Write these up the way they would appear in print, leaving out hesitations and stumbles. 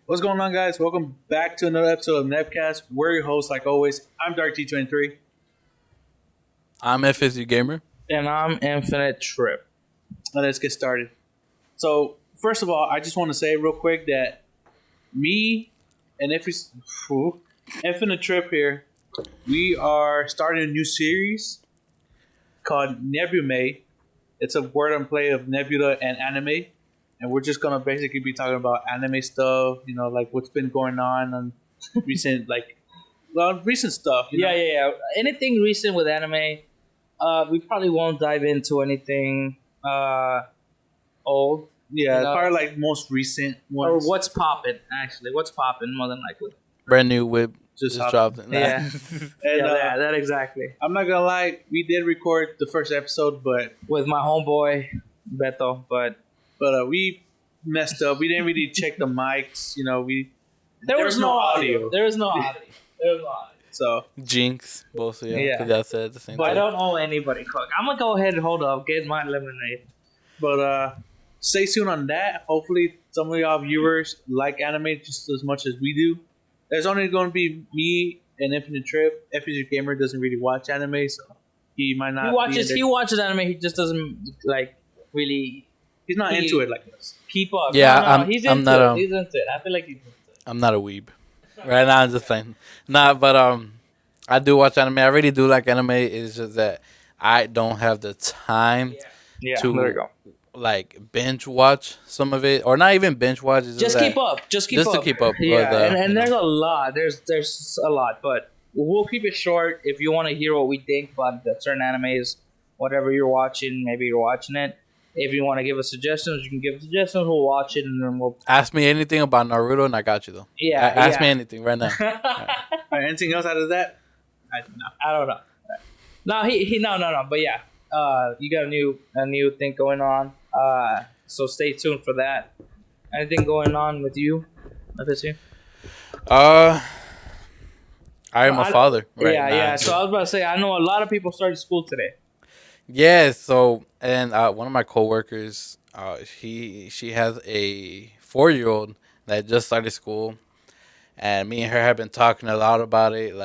What's going on, guys? Welcome back to another episode of Nebcast. We're your hosts, like always. I'm Dark T23. I'm FSU Gamer. And I'm Infinite Trip. Now let's get started. So, first of all, I just want to say real quick that me and Infinite Trip here, we are starting a new series called Nebula. It's a word and play of Nebula and anime. And we're just gonna basically be talking about anime stuff, like what's been going on recent, recent stuff. Yeah. Anything recent with anime, we probably won't dive into anything old. Yeah, probably like most recent ones. Or what's popping, actually. What's popping, more than likely. Brand new whip Just dropped. Yeah. And, that exactly. I'm not gonna lie, we did record the first episode, but With my homeboy, Beto, but we messed up. We didn't really check the mics. there was no audio. There was no audio. So Jinx, both of you. Yeah. Because y'all said at the same But I time. don't owe anybody cook. I'm gonna go ahead and hold up, get my lemonade. But stay tuned on that. Hopefully, some of y'all viewers like anime just as much as we do. There's only going to be me and Infinite Trip. FSU Gamer doesn't really watch anime, so he might not. He watches anime. He just doesn't really. He's not into it like us. Keep up. Yeah, he's I'm into not, it. He's into it. I feel like he's into it. I'm not a weeb. Right now, I'm just playing. Nah, but I do watch anime. I really do like anime. It's just that I don't have the time Yeah, to there you go. like binge watch some of it, or not even binge watch. It's Just keep up. Just keep up. to keep up. Yeah, with, and there's a lot. There's a lot, but we'll keep it short. If you want to hear what we think about the certain animes, whatever you're watching, maybe you're watching it. If you want to give us suggestions, you can give us suggestions. We'll watch it, and then we'll. Ask me anything about Naruto, and I got you though. Yeah. Ask me anything right now. Anything else out of that? I don't know. No, no. But yeah, you got a new thing going on. So stay tuned for that. Anything going on with you, FSU? I am a father. Right now. Yeah. So I was about to say, I know a lot of people started school today. Yeah, so and one of my coworkers, she has a 4-year-old that just started school, and me and her have been talking a lot about it.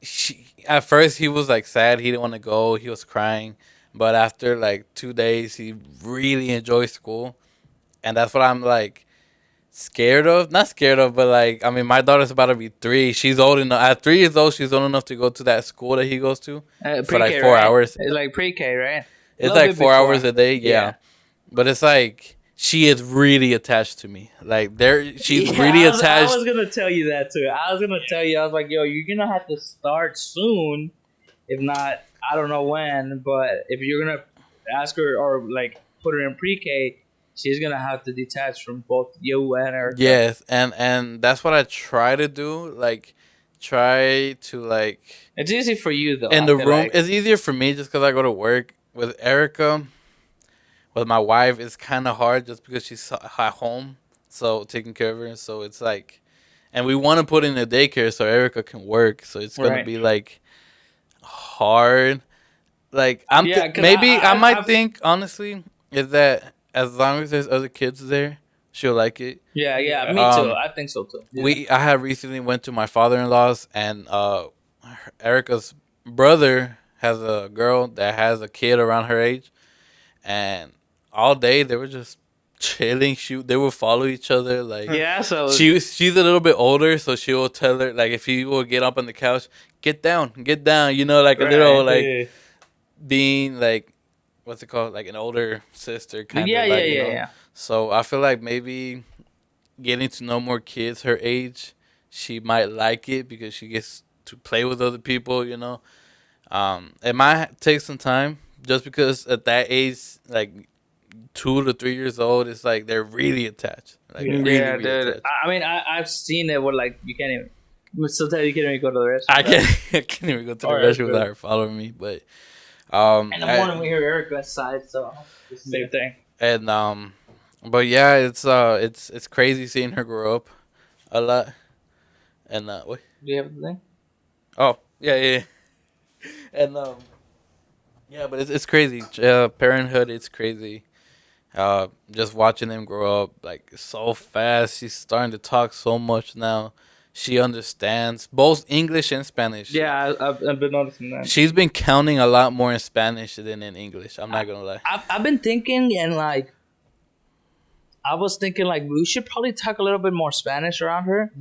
She at first he was like sad, he didn't want to go, he was crying, but after like 2 days, he really enjoyed school, and that's what I'm like scared of. Not scared of, but like, I mean, my daughter's about to be 3. She's old enough. At 3 years old, she's old enough to go to that school that he goes to for like 4 hours. It's like pre-K, right? It's like 4 hours a day. Yeah. But it's like she is really attached to me. Like she's really attached. I was gonna tell you that too. I was like, yo, you're gonna have to start soon. If not, I don't know when. But if you're gonna ask her or like put her in pre-K, she's gonna have to detach from both you and her. Yes, and that's what I try to do. Like, try to like. It's easy for you though. In the room, it's easier for me just because I go to work. With Erica, with my wife, it's kind of hard just because she's at home, so taking care of her. So it's like, and we want to put in a daycare so Erica can work. So it's gonna be like hard. Like I might think honestly is that as long as there's other kids there, she'll like it. Yeah, me too. I think so too. Yeah. I have recently went to my father-in-law's, and Erica's brother has a girl that has a kid around her age, and all day they were just chilling. They will follow each other. Like so she's a little bit older, so she will tell her like if he will get up on the couch, get down, like a little like being like what's it called, like an older sister kind of. Yeah. So I feel like maybe getting to know more kids her age, she might like it because she gets to play with other people. It might take some time just because at that age, like 2 to 3 years old, it's like they're really attached. Like really attached. I mean, I've seen it where like you can't even. Sometimes you can't even go to the restroom. I can't even go to the restroom without her following me. But in the morning we hear Erica outside, so it's the same thing. And but yeah, it's crazy seeing her grow up a lot. And what? Do you have the thing? Oh yeah. And yeah, but it's crazy. Parenthood, it's crazy. Just watching them grow up like so fast. She's starting to talk so much now. She understands both English and Spanish. Yeah, I've been noticing that. She's been counting a lot more in Spanish than in English. I'm not gonna lie. I've been thinking, and like, I was thinking like we should probably talk a little bit more Spanish around her,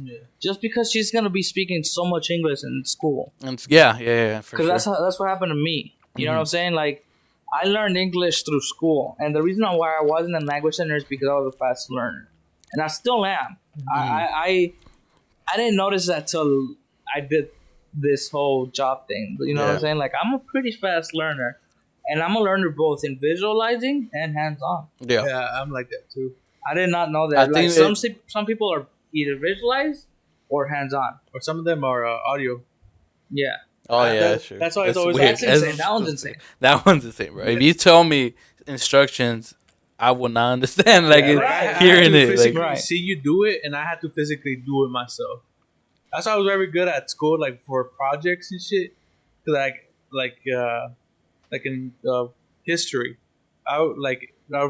just because she's gonna be speaking so much English in school. And yeah, for Because sure. that's what happened to me. You know what I'm saying? Like, I learned English through school, and the reason why I wasn't in language center is because I was a fast learner, and I still am. I didn't notice that till I did this whole job thing. You know what I'm saying? Like, I'm a pretty fast learner, and I'm a learner both in visualizing and hands-on. Yeah, I'm like that too. I did not know that. Like, some people are either visualized or hands-on, or some of them are audio. Yeah. Oh yeah, sure. That's why it's always weird. That's insane. That one's insane. That one's insane, bro. If you tell me instructions, I will not understand. Like hearing it, like see you do it, and I had to physically do it myself. That's why I was very good at school, like for projects and shit. Like in history, I would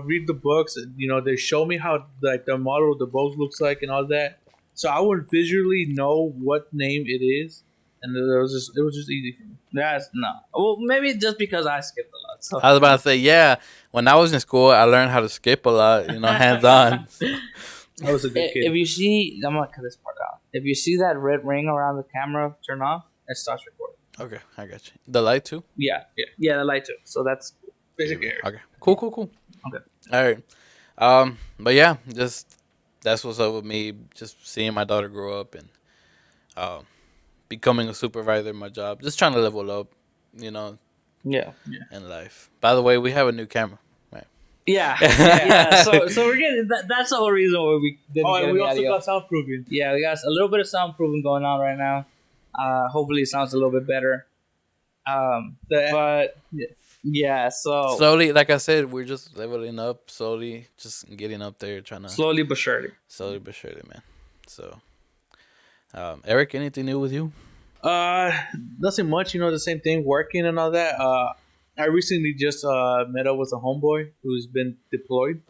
read the books. You know, they show me how like the model of the boat looks like and all that. So I would visually know what name it is, and it was just easy for me. That's no. Well, maybe just because I skipped a lot. So. I was about to say, yeah. When I was in school, I learned how to skip a lot. You know, hands on. I was a good kid. If you see, I'm gonna cut this part out. If you see that red ring around the camera turn off, it starts recording. Okay, I got you. The light too? Yeah, the light too. So that's basically okay. Cool. Okay. All right. But yeah, just that's what's up with me. Just seeing my daughter grow up and becoming a supervisor in my job. Just trying to level up, you know. Yeah. In life. By the way, we have a new camera. Right. Yeah. So we're getting that's the whole reason why we didn't get we also got soundproofing. Yeah, we got a little bit of soundproofing going on right now. Hopefully it sounds a little bit better. But yeah, so slowly, like I said, we're just leveling up slowly, just getting up there, trying to slowly but surely, man. So, Eric, anything new with you? Nothing much. You know, the same thing, working and all that. I recently just met up with a homeboy who's been deployed,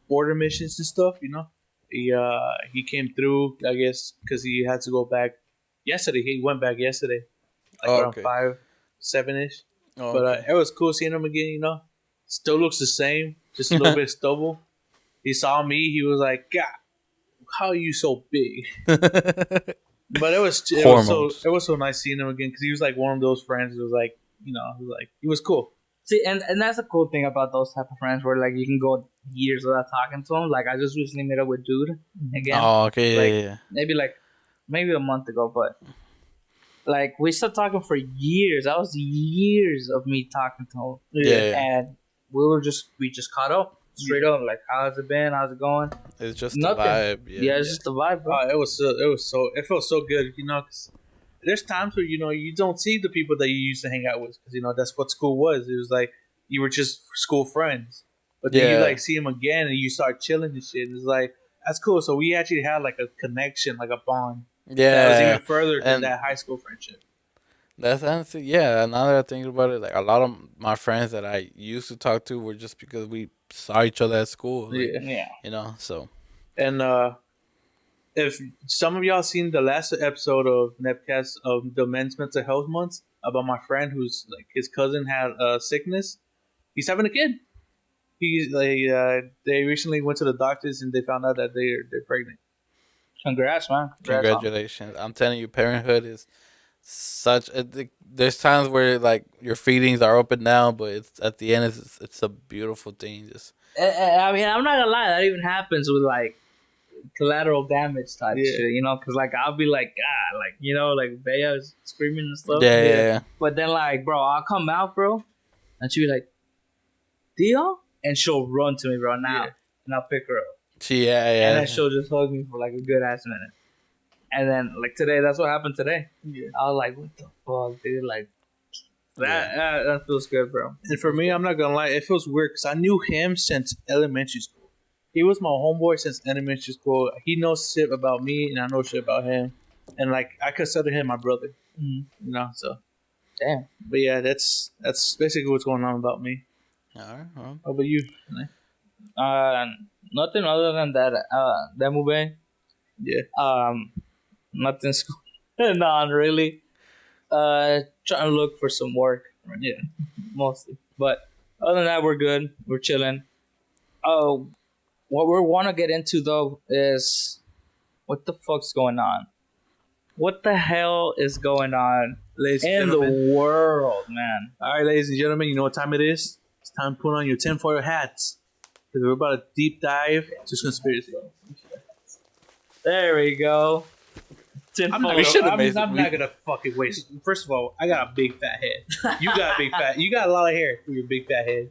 border missions and stuff. You know, he came through, I guess, because he had to go back yesterday. He went back yesterday, around 5, 7-ish. But it was cool seeing him again. You know, still looks the same, just a little bit stubble. He saw me. He was like, "God, how are you so big?" But it was so nice seeing him again because he was like one of those friends who was like, you know, he was cool. See, and that's the cool thing about those type of friends where like you can go years without talking to them. Like I just recently met up with Dude again. Oh, okay, yeah. Maybe a month ago, but like we started talking for years. That was years of me talking to him. Yeah. And we just caught up. Straight up, like, how's it been? How's it going? It's just nothing. The vibe. Yeah, it's just the vibe, bro. It felt so good, you know. Cause there's times where you know you don't see the people that you used to hang out with, because you know that's what school was. It was like you were just school friends, but then you like see them again and you start chilling and shit. And it's like that's cool. So we actually had like a connection, like a bond. Yeah, that was even further than that high school friendship. That's honestly, yeah. Now that I think about it, like a lot of my friends that I used to talk to were just because we saw each other at school. Like, yeah. You know, so. And if some of y'all seen the last episode of Nebcast of the Men's Mental Health Month about my friend who's like his cousin had a sickness, he's having a kid. He's like they recently went to the doctors and they found out that they're pregnant. Congrats, man! Congratulations! I'm telling you, parenthood is such. There's times where like your feelings are up and down, but it's at the end it's a beautiful thing. Just I mean, I'm not gonna lie, that even happens with like collateral damage type shit, you know, because like I'll be like, God, like, you know, like Bea's screaming and stuff. Yeah. But then like, bro, I'll come out, bro, and she'll be like, Dio, and she'll run to me, bro, now, and I'll pick her up. And then she'll just hug me for like a good ass minute. And then like today, that's what happened today. Yeah. I was like, what the fuck, dude? Like that feels good, bro. And for me, I'm not gonna lie, it feels weird because I knew him since elementary school. He was my homeboy since elementary school. He knows shit about me, and I know shit about him. And like I consider him my brother, you know. So, damn. But yeah, that's basically what's going on about me. All right. How about you? Nothing other than that movie. Yeah. Nothing's going on really. Trying to look for some work. Yeah. Mostly. But other than that, we're good. We're chilling. Oh, what we want to get into though is what the fuck's going on? What the hell is going on Ladies and in the gentlemen. world, man? All right, ladies and gentlemen, you know what time it is? It's time to put on your tinfoil hats. Because we're about to deep dive to conspiracy. There we go. I'm not gonna fucking waste. First of all, I got a big fat head. You got a big fat. You got a lot of hair for your big fat head.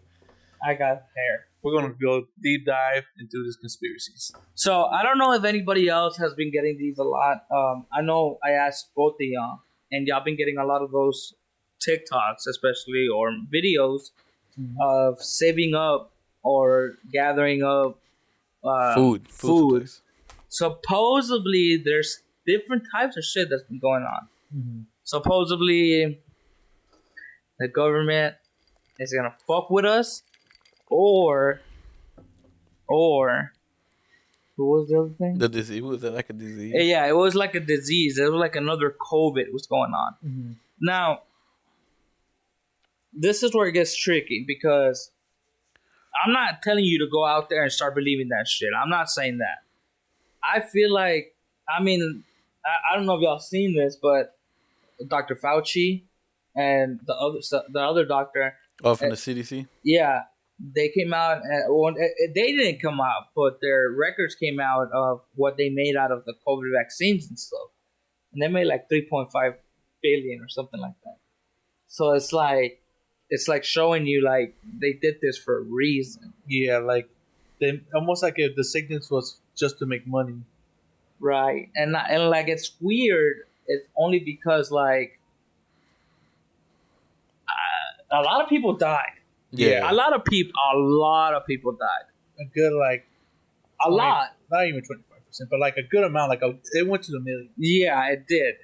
I got hair. We're gonna go deep dive into these conspiracies. So I don't know if anybody else has been getting these a lot. I know I asked both of y'all, and y'all been getting a lot of those TikToks, especially or videos of saving up or gathering up Food. Food. Supposedly, there's different types of shit that's been going on. Mm-hmm. Supposedly, the government is gonna fuck with us, or what was the other thing? The disease, was it like a disease? Yeah, it was like a disease. It was like another COVID was going on. Mm-hmm. Now, this is where it gets tricky because I'm not telling you to go out there and start believing that shit. I'm not saying that. I feel like, I don't know if y'all seen this, but Dr. Fauci and the other doctor. Oh, from the CDC? Yeah, they came out. They didn't come out, but their records came out of what they made out of the COVID vaccines and stuff. And they made like 3.5 billion or something like that. So it's like showing you like they did this for a reason. Yeah, like they almost like if the sickness was just to make money. Right. And like it's weird. It's only because like a lot of people died. Yeah. A lot of people died. A good like A lot. Not even 25%, but like a good amount. Like it went to the million. Yeah, it did.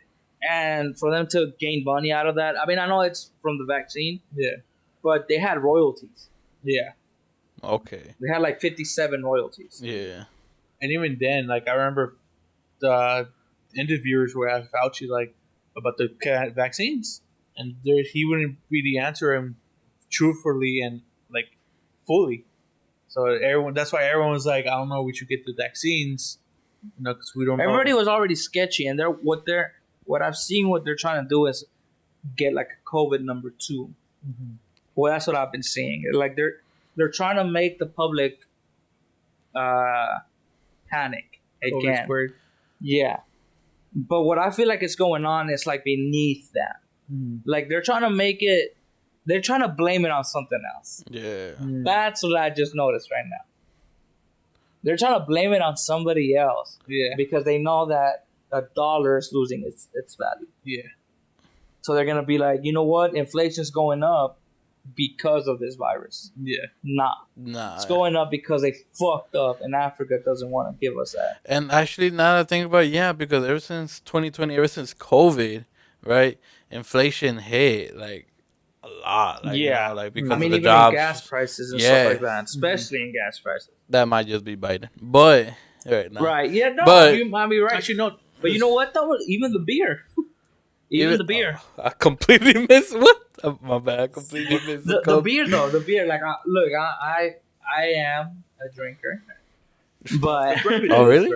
And for them to gain money out of that, I mean, I know it's from the vaccine. Yeah. But they had royalties. Yeah. Okay. They had like 57 royalties. Yeah. And even then, like I remember the interviewers were asking Fauci like about the vaccines, and he wouldn't really answer him truthfully and like fully. So that's why everyone was like, I don't know, we should get the vaccines, because we don't. Everybody was already sketchy, and what I've seen what they're trying to do is get like a COVID number 2. Mm-hmm. Well, that's what I've been seeing. Like they're trying to make the public panic again. Yeah. But what I feel like is going on is like beneath that. Mm. Like they're trying to blame it on something else. Yeah. Mm. That's what I just noticed right now. They're trying to blame it on somebody else. Yeah. Because they know that a dollar is losing its value. Yeah. So they're gonna be like, you know what? Inflation's going up because of this virus. Yeah. Nah. It's going up because they fucked up and Africa doesn't want to give us that. And actually, now that I think about it, because ever since 2020, ever since COVID, right, inflation hit like a lot. Like, like because of the even jobs, in gas prices and stuff like that, especially in gas prices. That might just be Biden, but right, yeah, no, but you might be right. Actually, no. But you know what though? Even the beer. Even the beer. I completely missed what? My bad. I completely missed the beer though. The beer, like, I am a drinker, but oh really?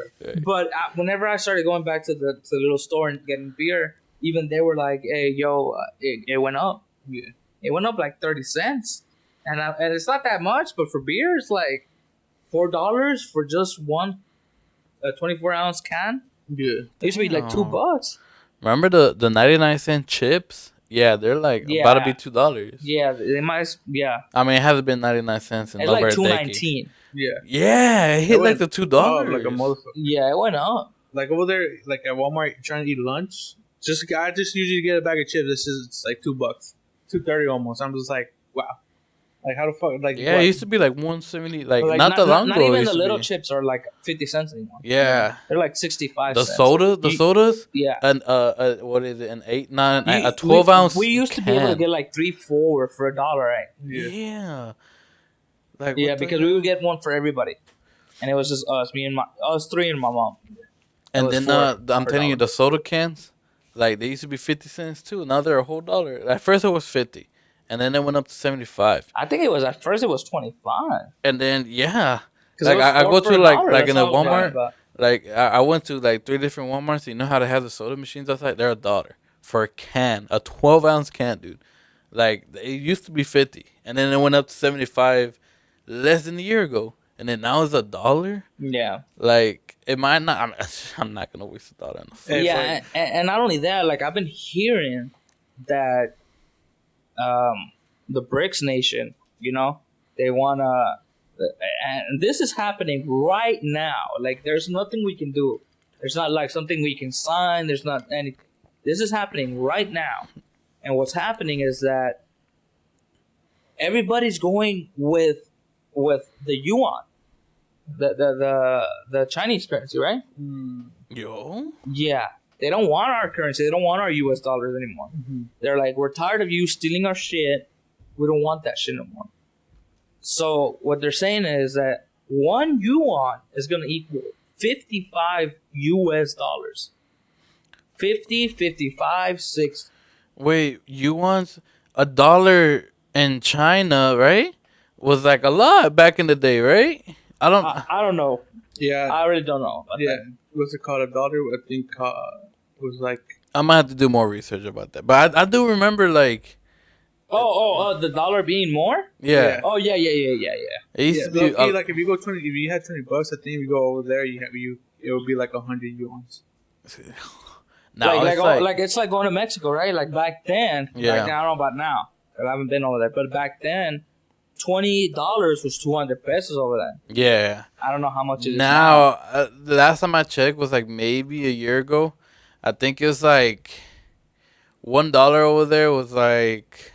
But whenever I started going back to the little store and getting beer, even they were like, "Hey, yo, it went up. Yeah. It went up like 30 cents, and it's not that much, but for beer, it's like $4 for just one 24-ounce can. Yeah, it used to be like $2. Remember the 99-cent chips? Yeah, they're like about to be $2. Yeah, they might. Yeah, I mean, it hasn't been 99 cents in it's over like a decade. $2.19. Yeah, it hit like the $2. Like a motherfucker. Yeah, it went up. Like over there, like at Walmart, trying to eat lunch. I just usually get a bag of chips. It's like $2, $2.30 almost. I'm just like, wow. Like how the fuck? Like yeah, it used to be like 170. Like not long ago. Not even the little chips are like 50 cents anymore. Yeah, they're like 65 the cents. sodas. Yeah, and what is it? An 8, 9, a 12 ounce. We used to be able to get like 3, 4 for $1, right? Yeah. Like, Yeah, what the because hell? we would get one for everybody, and it was just us three and my mom. And was then four I'm for telling you, $1. the soda cans, like they used to be 50 cents too. Now they're a whole dollar. At first it was 50, and then it went up to 75. I think it was at first it was 25. And then yeah, Because it like was I four go for to a like dollar. like That's in a how I was buying Walmart. about. Like I went to like 3 different Walmarts. You know how to have the soda machines outside? They're a dollar for a can, a 12-ounce can, dude. Like it used to be 50, and then it went up to 75 less than a year ago, and then now it's a dollar. Yeah. Like it might not. I'm not gonna waste a dollar on the food. Hey, Yeah, and not only that, like I've been hearing that the BRICS nation, they wanna, and this is happening right now. Like there's nothing we can do. There's not like something we can sign. There's not any. This is happening right now, and what's happening is that everybody's going with the yuan, the Chinese currency, right? Yo, Yeah, they don't want our currency. They don't want our U.S. dollars anymore. Mm-hmm. They're like, we're tired of you stealing our shit. We don't want that shit no more. So what they're saying is that 1 yuan is going to equal 55 U.S. dollars. 50, 55, 60. wait, you want a dollar in China, right? Was like a lot back in the day, right? I don't. I don't know. Yeah, I really don't know. about yeah. that. What's it called? A dollar? I think was like. I might have to do more research about that. But I do remember like. Oh, the dollar being more? Yeah. Yeah. Oh, yeah. It used Yeah, to be. low-key, like if you go 20, if you had $20, I think if you go over there, it would be like 100 yuans. now it's like, It's like going to Mexico, right? Like back then. Yeah. Back then, I don't know about now. I haven't been over there. But back then, $20 was 200 pesos over there. yeah. I don't know how much it is Now, the last time I checked was like maybe a year ago. I think it was like $1 over there was like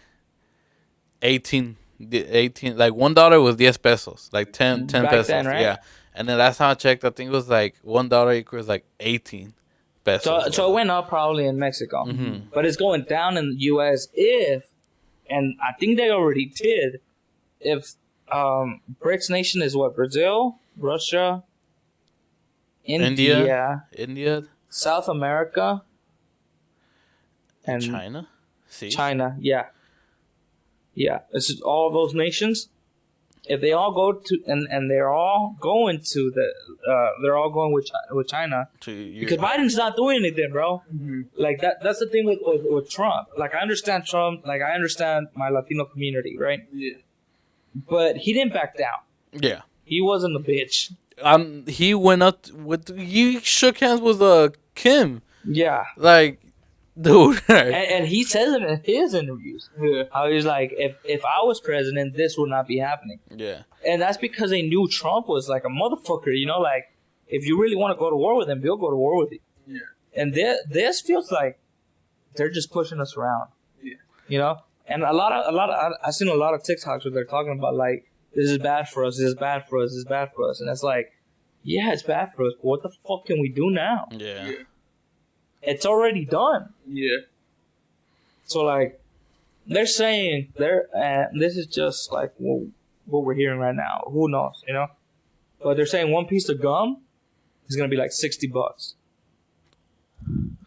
18, like $1 was 10 pesos, like 10 Back pesos. then, right? Yeah. And then last time I checked, I think it was like $1 equals like 18 pesos. So it went up probably in Mexico. Mhm. But it's going down in the U.S. and I think they already did, if BRICS nation is what? Brazil, Russia, India, India, South America, and China. See, China. Yeah. It's just all those nations. If they all go to and they're all going to they're all going with China because Biden's not doing anything, bro. Mm-hmm. Like that's the thing with Trump. Like I understand Trump. Like I understand my Latino community, right? Yeah. But he didn't back down. Yeah. He wasn't a bitch. He went up with. He shook hands with Kim. Yeah. Like, dude. And he says it in his interviews. How he's like, if I was president, this would not be happening. Yeah. And that's because they knew Trump was like a motherfucker. Like if you really want to go to war with him, he'll go to war with you. Yeah. And this feels like they're just pushing us around. Yeah. And I've seen a lot of TikToks where they're talking about like, this is bad for us, this is bad for us, this is bad for us. And it's like, yeah, it's bad for us, but what the fuck can we do now? Yeah. It's already done. Yeah. So like, they're saying this is just like what we're hearing right now. Who knows, But they're saying one piece of gum is gonna be like $60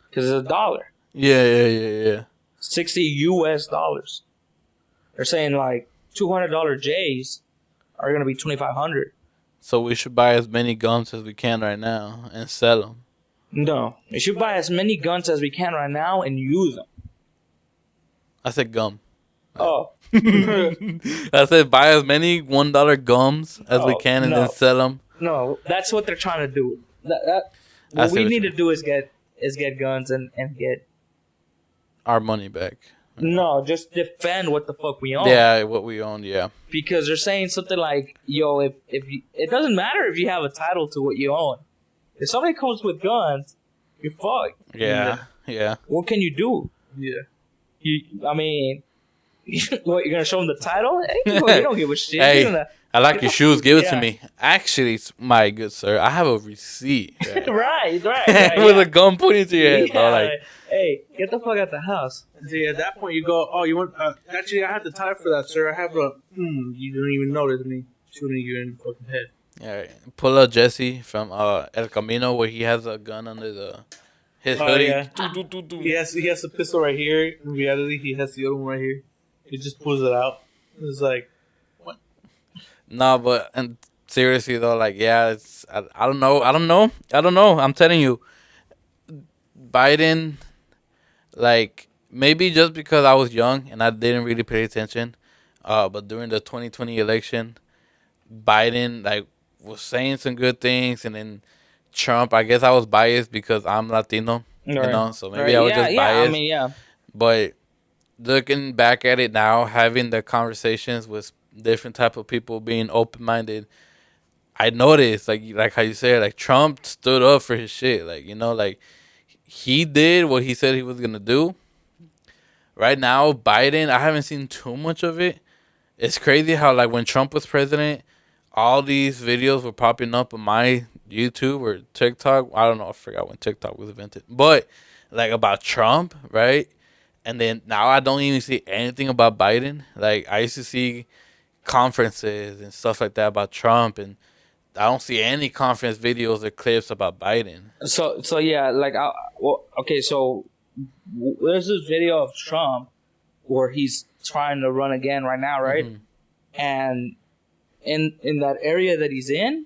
because it's $1. Yeah. 60 US dollars. They're saying like $200 J's are gonna be 2,500. So we should buy as many guns as we can right now and sell them. No, we should buy as many guns as we can right now and use them. I said gum. Oh, I said buy as many $1 gums as we can and then sell them. no, that's what they're trying to do. I What see we what need you to do is get guns and get Our money back. no, just defend what the fuck we own. Yeah, what we own. Yeah. Because they're saying something like, yo, if you, it doesn't matter if you have a title to what you own. If somebody comes with guns, you're fucked. Yeah. What can you do? Yeah. I mean, what, you're gonna show them the title? Hey, you don't give a shit. Hey, You're gonna- I like your shoes. Give it to Yeah. me. Actually, my good sir, I have a receipt. right. With a gun pointing to your head. Yeah, Like, hey, get the fuck out the house. See, at that point, you go, oh, you want, actually, I have the time for that, sir. I have a, you don't even notice me. shooting you in the fucking head. Yeah, pull out Jesse from El Camino where he has a gun under his Oh, hoodie. yeah. He has a pistol right here. In reality, he has the other one right here. He just pulls it out. It's like, what? No, but and seriously though, like yeah, it's I don't know, I'm telling you, Biden, like maybe just because I was young and I didn't really pay attention, but during the 2020 election, Biden like was saying some good things, and then Trump. I guess I was biased because I'm Latino, Right. so maybe I was just Yeah. biased. I mean, yeah. But looking back at it now, having the conversations with different type of people, being open minded, I noticed like how you said, like Trump stood up for his shit. Like like he did what he said he was gonna do. Right now, Biden, I haven't seen too much of it. It's crazy how like when Trump was president, all these videos were popping up on my YouTube or TikTok. I don't know, I forgot when TikTok was invented, but like about Trump, right? And then now I don't even see anything about Biden. Like I used to see conferences and stuff like that about Trump, and I don't see any conference videos or clips about Biden. So yeah, like okay, so there's this video of Trump where he's trying to run again right now, right? Mhm. And in that area that he's in,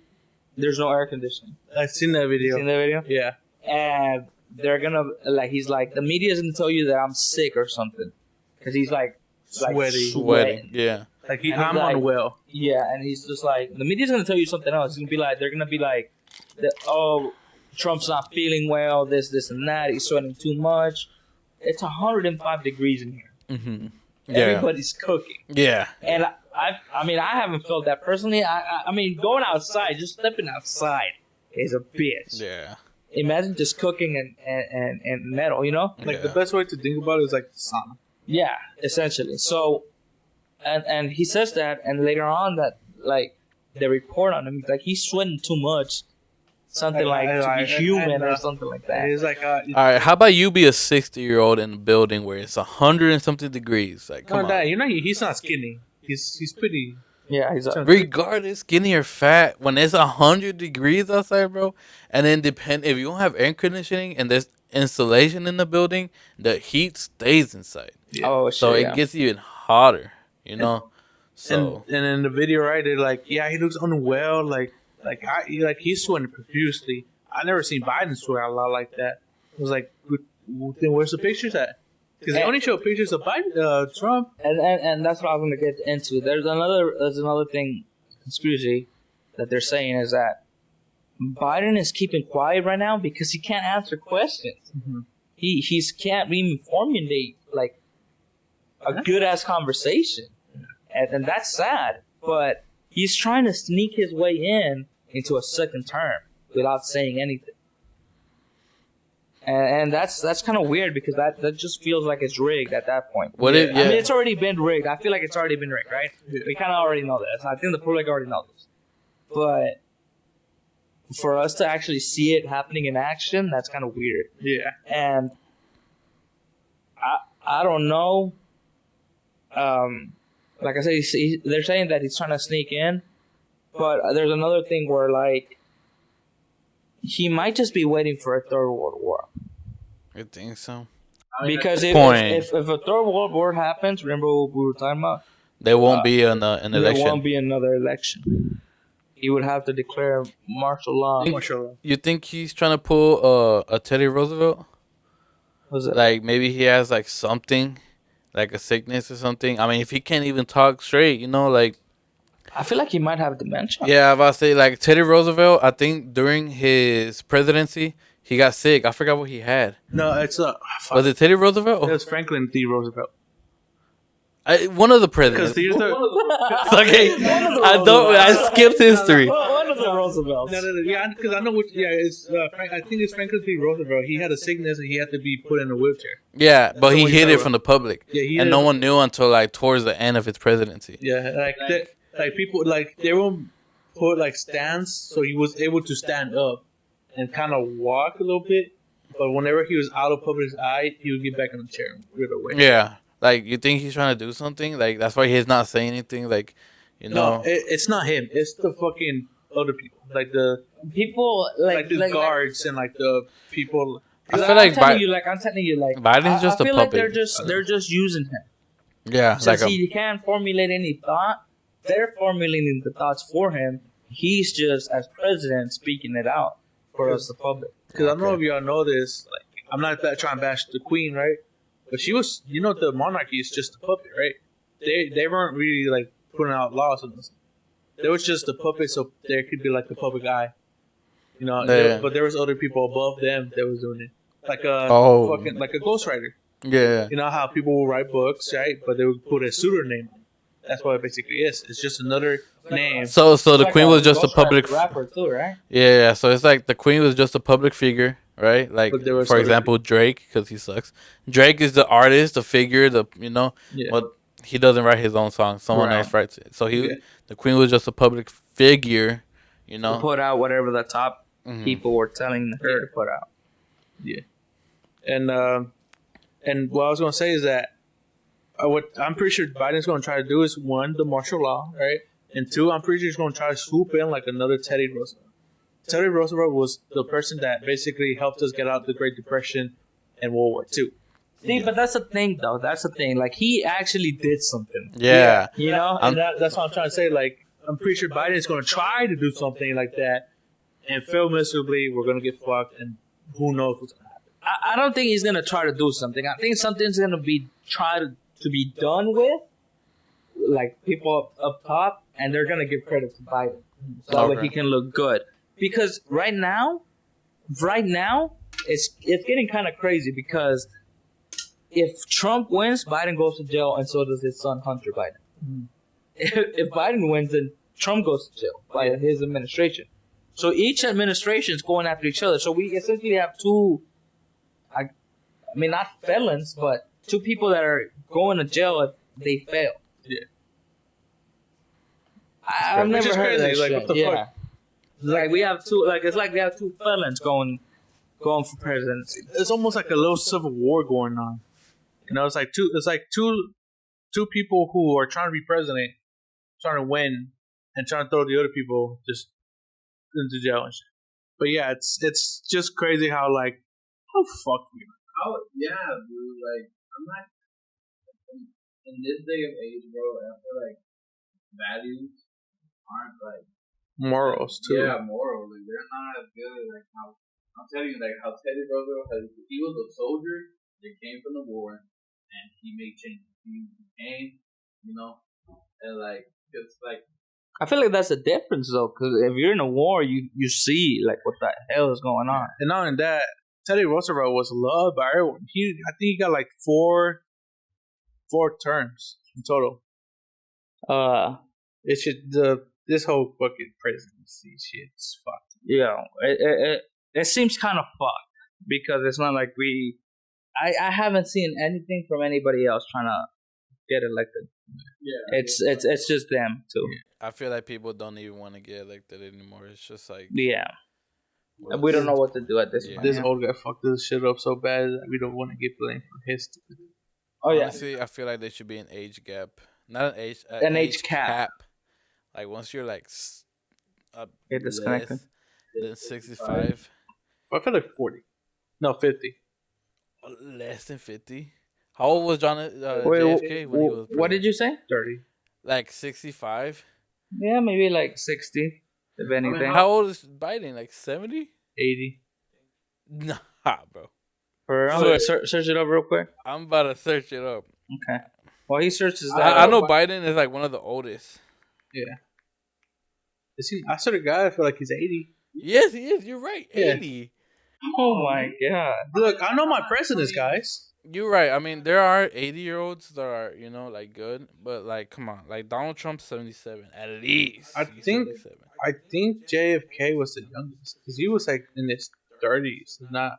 there's no air conditioning. I've seen that You video. seen the video? Yeah. And they're gonna he's like, the media's gonna tell you that I'm sick or something, because he's like Sweaty. Sweating, yeah. Like, And I'm he's like- unwell. Yeah, and he's just like, the media's gonna tell you something else. It's gonna be like, they're gonna be like, oh, Trump's not feeling well, this and that. He's sweating too much. It's 105 degrees in here. Mm-hmm. Yeah. Everybody's cooking, Yeah. and I mean, I haven't felt that personally. I mean, going outside, just stepping outside is a bitch. Yeah. Imagine just cooking and metal, Like, the best way to think about it is like the sauna. Yeah, essentially. So, and he says that, and later on that, like, they report on him, like, he's sweating too much. Something like to be human or something like that. It's like, All right, how about you be a 60-year-old in a building where it's 100 and something degrees? Like, come on. that, he's not skinny. He's pretty. Yeah, he's Regardless, skinny or fat, when it's 100 degrees outside, bro, and then if you don't have air conditioning and there's insulation in the building, the heat stays inside. Yeah. Oh, So shit, it gets even hotter, So And in the video, right, they're like, yeah, he looks unwell. Like he's sweating profusely. I never seen Biden sweat a lot like that. I was like, then where's the pictures at? Because they only show pictures of Biden, Trump. and that's what I was gonna get into. There's another thing, conspiracy, that they're saying is that Biden is keeping quiet right now because he can't answer questions. Mm-hmm. He can't even formulate like a good ass conversation, and that's sad. But he's trying to sneak his way into a second term without saying anything. And that's kind of weird because that just feels like it's rigged at that point. What if? I mean, Yeah. it's already been rigged. I feel like it's already been rigged, right? Yeah. We kind of already know this. I think the public already knows this. But for us to actually see it happening in action, that's kind of weird. Yeah. And I don't know. Like I said, they're saying that he's trying to sneak in, but there's another thing where like he might just be waiting for a third world war. You think so? Because if a third world war happens, remember what we were talking about? There won't be an election. There won't be another election. He would have to declare martial law. You think he's trying to pull a Teddy Roosevelt? Was it? Like maybe he has like something, like a sickness or something. I mean, if he can't even talk straight, like. I feel like he might have dementia. Yeah, I was about to say like Teddy Roosevelt. I think during his presidency, he got sick. I forgot what he had. No, it's Was it Teddy Roosevelt? It was Franklin D. Roosevelt. One of the presidents. Because Okay, I skipped history. One of the Roosevelts. No, yeah, because I know which. Yeah, it's. I think it's Franklin D. Roosevelt. He had a sickness and he had to be put in a wheelchair. Yeah, but So he what hid you it talking from the public, Yeah, he and hid no it- one knew until like towards the end of his presidency. Yeah, like people like they won't put like stands, so he was able to stand up and kind of walk a little bit. But whenever he was out of public's eye, he would get back in the chair right away. Yeah, like you think he's trying to do something? Like that's why he's not saying anything. Like, You No, know, it's not him. It's the fucking other people, like the People the guards and like the people. I feel like I'm telling you, like Biden's just I a feel like puppet. they're just using him. Yeah, Since like he can't formulate any thought, they're formulating the thoughts for him. He's just as president speaking it out for us, the public. Because I don't know if y'all know this. Like, I'm not trying to bash the queen, right? But she was, the monarchy is just a puppet, right? They weren't really like putting out laws on this. There was just a puppet, so there could be like the public eye, but there was other people above them that was doing it, like a fucking like a ghostwriter. Yeah. You know how people will write books, right? But they would put a pseudonym. That's what it basically is. It's just another name. So the queen was just a public rapper too, right? Yeah. So it's like the queen was just a public figure, right? Like for example, Drake, because he sucks. Drake is the artist, the figure, but he doesn't write his own song. Someone else writes it. So the queen was just a public figure, to put out whatever the top people were telling her to put out. Yeah. And what I was gonna say is that what I'm pretty sure Biden's gonna try to do is, one, the martial law, right? And two, I'm pretty sure he's gonna try to swoop in like another Teddy Roosevelt. Teddy Roosevelt was the person that basically helped us get out of the Great Depression and World War II. See, but that's the thing, though. That's the thing. Like, he actually did something. Yeah. You know? And that's what I'm trying to say. Like, I'm pretty sure Biden's going to try to do something like that and fail miserably. We're going to get fucked, and who knows what's going to happen. I don't think he's going to try to do something. I think something's going to be tried to be done with, like, people up top, and they're going to give credit to Biden. So that he can look good. Because right now, it's getting kind of crazy because if Trump wins, Biden goes to jail, and so does his son, Hunter Biden. Mm. If Biden wins, then Trump goes to jail by his administration. So each administration is going after each other. So we essentially have two, not felons, but two people that are going to jail if they fail. Yeah. I've never heard of that. Like, what the fuck? Like we have two, it's like we have two felons going for presidency. It's almost like a little civil war going on. It's like two people who are trying to be president, trying to win, and trying to throw the other people just into jail and shit. But yeah, it's just crazy how fucked we are. Yeah, dude. Like, I'm not in this day of age, bro. I feel like values aren't like morals too. Yeah, morals. Like, they're not as good. Like how I'm telling you, like how Teddy Roosevelt he was a soldier that came from the war, and he made changes. He came, and like it's like. I feel like that's the difference though, because if you're in a war, you see like what the hell is going on. And not only that, Teddy Roosevelt was loved by everyone. I think he got like four terms in total. It's just this whole fucking presidency shit's fucked. Yeah, it seems kind of fucked because it's not like I haven't seen anything from anybody else trying to get elected. Yeah, it's just them too. I feel like people don't even want to get elected anymore. It's just like we don't know what to do at this point. This old guy fucked this shit up so bad that we don't want to get blamed for his stupid. Honestly, I feel like there should be an age gap, not an age cap. Like once you're like get disconnected, then 65. I feel like 40. No, 50. Less than 50. How old was JFK when he was? What did you say? 30. Like 65. Yeah, maybe like 60, if anything. How old is Biden? Like 70? 80. Nah, bro. Search it up real quick. I'm about to search it up. Okay. While he searches that, I know Biden is like one of the oldest. Yeah. Is he? I sort of guy. I feel like he's 80. Yes, he is. You're right. 80. Oh my god! Look, I know my presidents, guys. You're right. I mean, there are 80-year-olds that are, like good, but like, come on, like Donald Trump's 77 at least. I think JFK was the youngest because he was like in his 30s, not.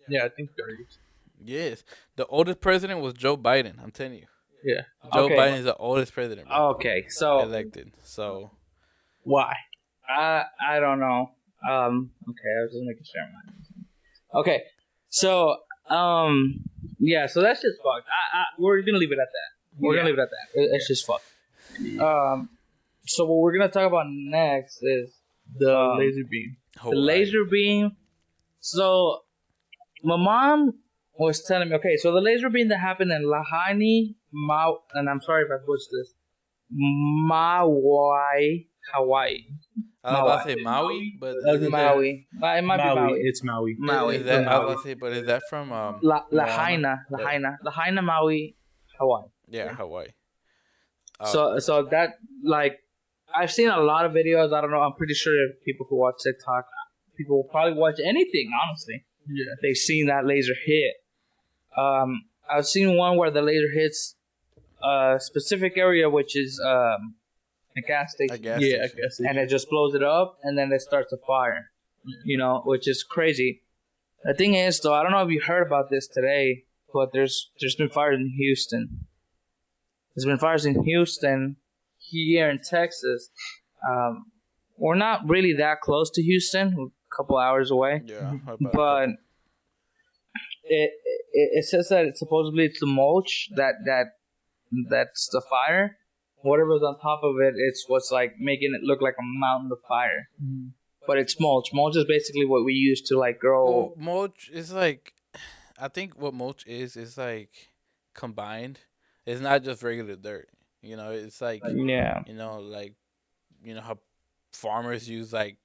Yeah, I think 30s. Yes, the oldest president was Joe Biden. I'm telling you. Yeah, Joe Biden is the oldest president. Bro. Okay, so elected. So why? I don't know. Okay, I was just making sure. Okay, so yeah, so that's just fucked. We're gonna leave it at that. We're gonna leave it at that. It's just fucked. So what we're gonna talk about next is The laser beam. the laser beam. So my mom was telling me, okay, so the laser beam that happened in Lahaina, and I'm sorry if I butchered this, Maui, Hawaii. I was about to say Maui, but Maui. It might be Maui. It's Maui. Maui. Is that, I was about to say, but is that from Lahaina, Maui, Hawaii. Yeah, Hawaii. So that, like, I've seen a lot of videos. I don't know. I'm pretty sure if people who watch TikTok, people will probably watch anything. Honestly, Yeah. they've seen that laser hit. I've seen one where the laser hits a specific area, which is a gas station. I guess. Yeah, I guess. And it just blows it up, and then it starts a fire. You know, which is crazy. The thing is, though, I don't know if you heard about this today, but there's been fires in Houston. There's been fires in Houston, here in Texas. We're not really that close to Houston, we're a couple hours away. Yeah, But it says that it's supposedly it's the mulch that's the fire. Whatever's on top of it, it's what's like making it look like a mountain of fire. Mm. But it's mulch. Mulch is basically what we use to like grow. Well, mulch is like, I think what mulch is like combined. It's not just regular dirt. You know, it's like, Yeah, you know, like, you know how farmers use like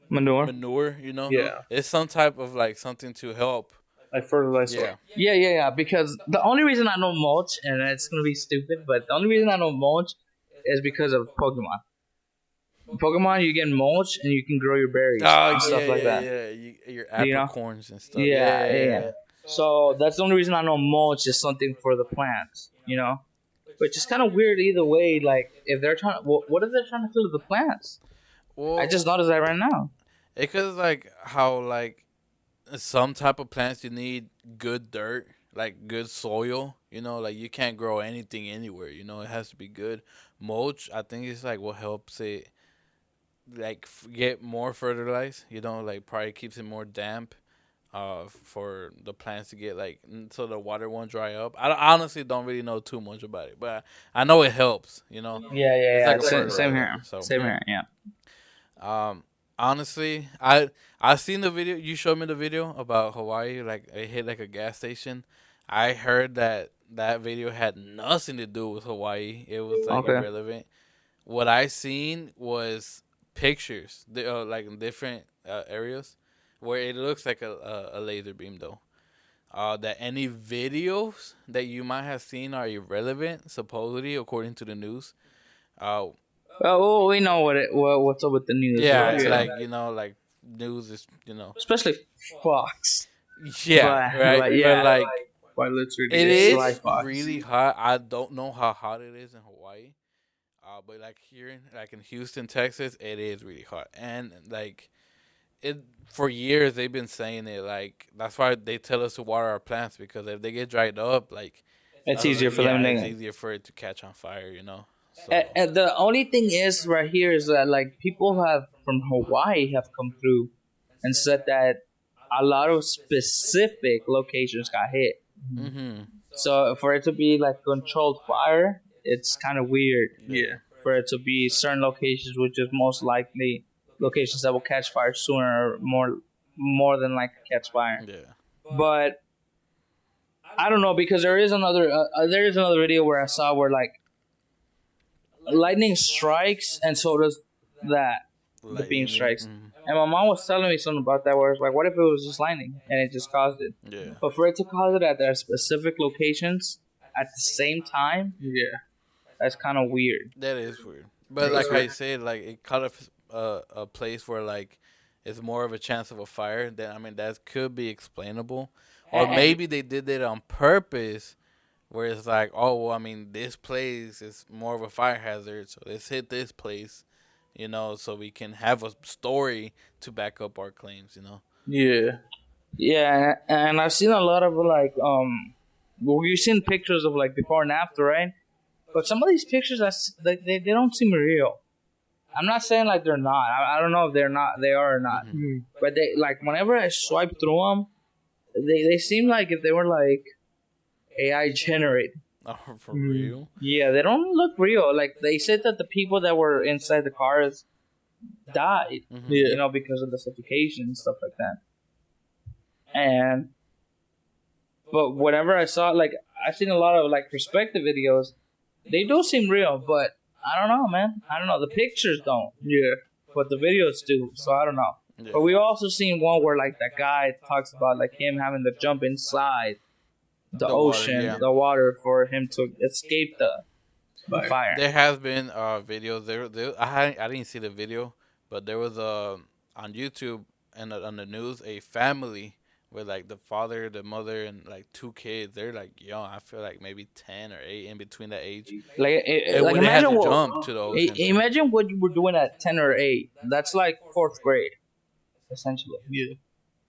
manure. you know? Yeah. It's some type of like something to help. Like fertilizer. Yeah. Yeah. Because the only reason I know mulch, and it's gonna be stupid, but the only reason I know mulch is because of Pokemon. Pokemon, you get mulch and you can grow your berries and stuff like that. Yeah, your apricorns and stuff. Yeah. So that's the only reason I know mulch is something for the plants, you know? Which is kind of weird either way. Like, if they're trying, what if they're trying to kill the plants? Well, I just noticed that right now. Because like how like some type of plants you need good dirt, like good soil. You know, like you can't grow anything anywhere. You know, it has to be good mulch. I think it's like what helps it like get more fertilized. You know, like probably keeps it more damp. For the plants to get like so the water won't dry up. I honestly don't really know too much about it, but I know it helps. You know. Yeah. It's like a Same fertilizer, here. so. Same here. Yeah. Honestly, I seen the video. You showed me the video about Hawaii. Like it hit like a gas station. I heard that video had nothing to do with Hawaii. It was like irrelevant. What I seen was pictures, like in different areas, where it looks like a laser beam though. That any videos that you might have seen are irrelevant, supposedly according to the news. Well, we know what's up with the news. Yeah, right? it's like you know, like news is especially Fox. yeah, right. But like Why literally it it's is like Fox. really hot. I don't know how hot it is in Hawaii, but like here, in Houston, Texas, it is really hot, and like it for years they've been saying it. Like that's why they tell us to water our plants because if they get dried up, like It's easier for them. It's easier for it to catch on fire, you know. So. And the only thing is right here is that like people have from Hawaii have come through and said that a lot of specific locations got hit. Mm-hmm. So for it to be like controlled fire, it's kind of weird. Yeah. For it to be certain locations, which is most likely locations that will catch fire sooner, or more than like catch fire. Yeah. But I don't know because there is another video where I saw where like lightning strikes and so does the beam strikes. Mm-hmm. And my mom was telling me something about that where it's like, what if it was just lightning and it just caused it? Yeah. But for it to cause it at their specific locations at the same time, Yeah. that's kind of weird. That is weird. But like I said, like it caught a place where like it's more of a chance of a fire. Then I mean that could be explainable, or maybe they did it on purpose, where it's like, oh, well, I mean this place is more of a fire hazard, so let's hit this place, you know, so we can have a story to back up our claims, you know. Yeah. Yeah, and I've seen a lot of like well, you've seen pictures of like before and after, right? But some of these pictures, they don't seem real. I'm not saying like they're not. I don't know if they are or not. Mm-hmm. But they like whenever I swipe through them, they seem like if they were like AI generated. Oh, for real? Yeah, they don't look real. Like they said that the people that were inside the cars died, Mhm. you know, because of the suffocation and stuff like that. And but whatever I saw, like I've seen a lot of like perspective videos. They do seem real, but I don't know, man. I don't know. The pictures don't, Yeah. but the videos do. So I don't know. Yeah. But we also seen one where like that guy talks about like him having to jump inside the The water, ocean, yeah. the water, for him to escape the fire. There has been videos. I didn't see the video, but there was on YouTube and on the news a family with like the father, the mother, and like 2 kids. They're like young. I feel like maybe 10 or 8, in between that age. Like, And like they had to imagine what, jump to the ocean. imagine what you were doing at 10 or 8. That's like 4th grade, essentially. Yeah.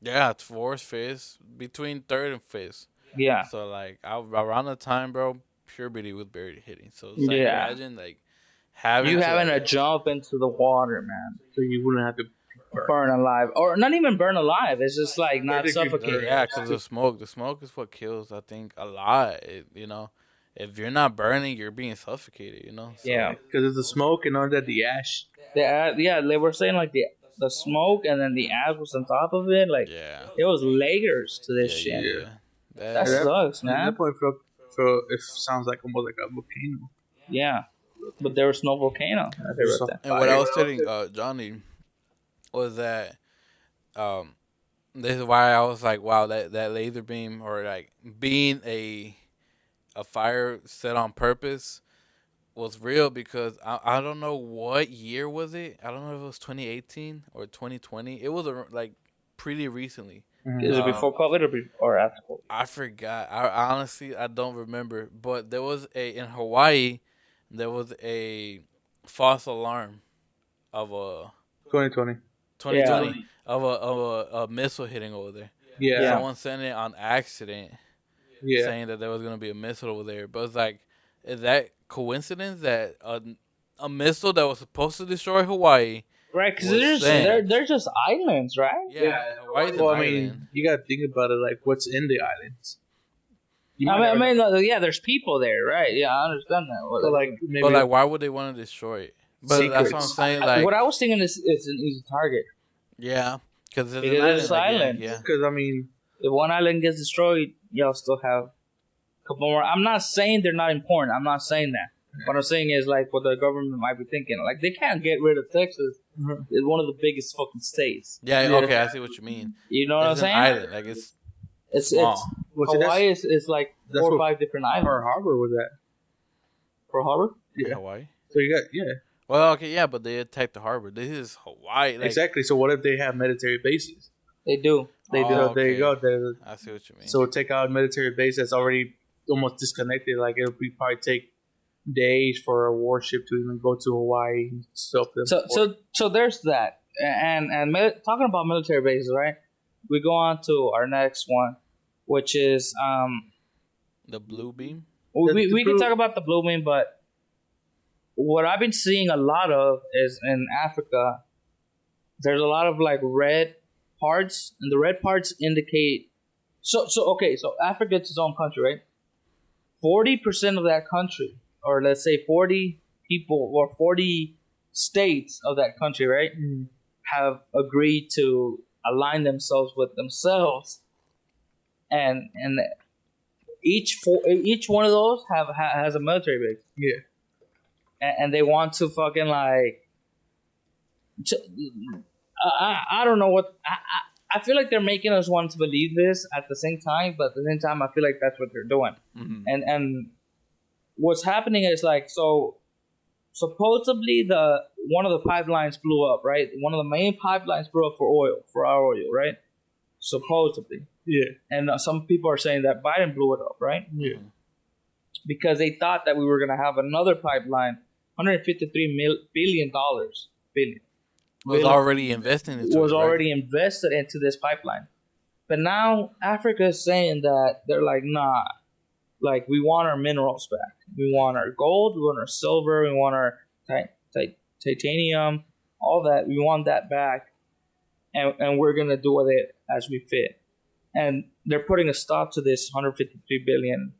Yeah, it's fourth, fifth, between third and fifth. Yeah. So like around the time, bro, puberty was barely hitting. So it's like, Yeah. imagine like having You to, having like, to jump into the water, man. So you wouldn't have to. Burn alive. Or not even burn alive. It's just like not Vertically suffocate. yeah, because the smoke is what kills. I think a lot. You know, if you're not burning, you're being suffocated. You know. So, Yeah. Because of the smoke and all that, the ash. Yeah, they were saying like the smoke and then the ash was on top of it. Like Yeah. it was layers to this Yeah, shit. yeah. That That- sucks, At man. that point, it sounds like almost like a volcano. Yeah. But there was no volcano. I heard about that. and what I was telling Johnny was that this is why I was like, wow, that laser beam, or like being a fire set on purpose, was real, because I don't know what year was it. I don't know if it was 2018 or 2020. It was like pretty recently. Is it before COVID or after COVID? I forgot. I honestly I don't remember. But there was in Hawaii, there was a false alarm of a 2020. 2020 of a missile hitting over there. Yeah. Someone sent it on accident, Yeah. saying that there was gonna be a missile over there. But it's like, is that coincidence that a missile that was supposed to destroy Hawaii? Right, because Was they're just islands, right? Yeah, Hawaii's Well, an I mean, island. you gotta think about it. Like, what's in the islands? You I might mean, never- yeah, there's people there, right? Yeah, I understand that. So, like, maybe But like, why would they want to destroy it? But that's what I'm Secrets. saying. Like, what I was thinking is it's an easy target. yeah, because it's Because it's an island. island. Yeah. because I mean, If one island gets destroyed, y'all still have a couple more. I'm not saying they're not important. I'm not saying that. What I'm saying is like what the government might be thinking. Like they can't get rid of Texas. Mhm. It's one of the biggest fucking states. Yeah, Yeah. okay, I see what you mean. You know what It's I'm an saying? island, like it's It's small. well, see, Hawaii is like that's 4 or what 5 different islands. Pearl Harbor was that. Pearl Harbor? Yeah. Hawaii. So you got Well, okay, yeah, but they attacked the harbor. This is Hawaii. Like, exactly. So what if they have military bases? They do. They Oh, do. So there you okay. go. I see what you mean. So take out a military base that's already almost disconnected. Like it'll be probably take days for a warship to even go to Hawaii and stuff. So there's that. And talking about military bases, right? We go on to our next one, which is the blue beam. we can talk about the blue beam, but what I've been seeing a lot of is in Africa. There's a lot of like red parts, and the red parts indicate. So Africa is its own country, right? 40% of that country, or let's say 40 people or 40 states of that country, right, have agreed to align themselves with themselves, and each one of those has a military base. Yeah. And they want to fucking like. I don't know what I feel like they're making us want to believe this at the same time, but at the same time I feel like that's what they're doing. Mm-hmm. And what's happening is like, so supposedly one of the pipelines blew up, right? One of the main pipelines blew up for our oil, right? Supposedly. Yeah. And some people are saying that Biden blew it up, right? Yeah. Because they thought that we were going to have another pipeline, $153 billion. Was already investing into Was it, right? already invested into this pipeline. But now Africa is saying that they're like, nah, like we want our minerals back. We want our gold, we want our silver, we want our titanium, all that. We want that back. And we're going to do with it as we fit. And they're putting a stop to this $153 billion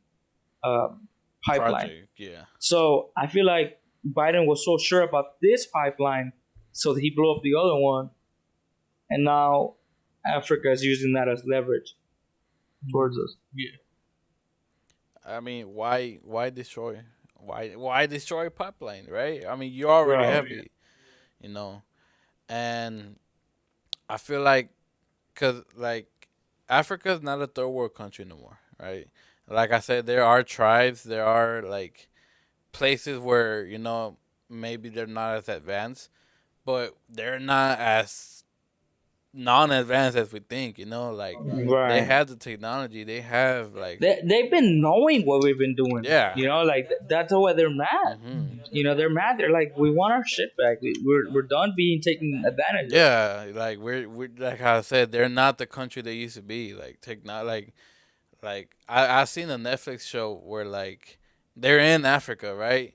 pipeline. Project, yeah. So I feel like Biden was so sure about this pipeline, so that he blew up the other one, and now Africa is using that as leverage towards us. I mean, why destroy? Why destroy pipeline, right? I mean, you already Right. have it, you know. And I feel like, cause like Africa's not a third world country no more, right? Like I said, there are tribes, there are like places where maybe they're not as advanced, but they're not as non-advanced as we think. Like they Right. have the technology, they have like They've been knowing what we've been doing. Yeah. Like that's why they're mad. They're mad. They're like, we want our shit back. We're done being taken advantage of. Yeah, like we're like I said, they're not the country they used to be. Like I seen a Netflix show where like they're in Africa, right?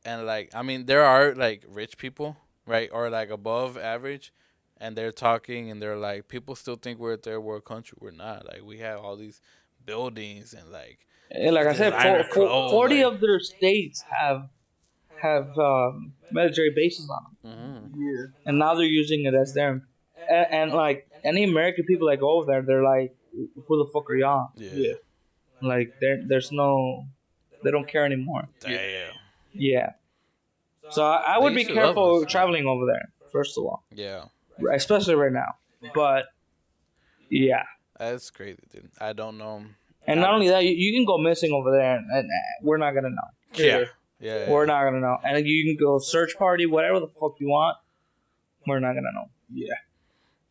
And like I mean there are like rich people, right, or like above average, and they're talking and they're like, people still think we're a third world country. We're not. Like we have all these buildings and like And like I said, designer clothes, 40 like- of their states have military bases on them, Yeah. and now they're using it as them. And like any American people that go over there, they're like, who the fuck are y'all? Yeah. Like there's no, they don't care anymore. Damn. Yeah. So I would They be used to love careful us. traveling over there, first of all, Yeah. especially right now. But yeah, That's crazy, dude. I don't know. and not only that, you can go missing over there, and we're not gonna know. Yeah. Yeah. We're not gonna know. And you can go search party, whatever the fuck you want. We're not gonna know. Yeah.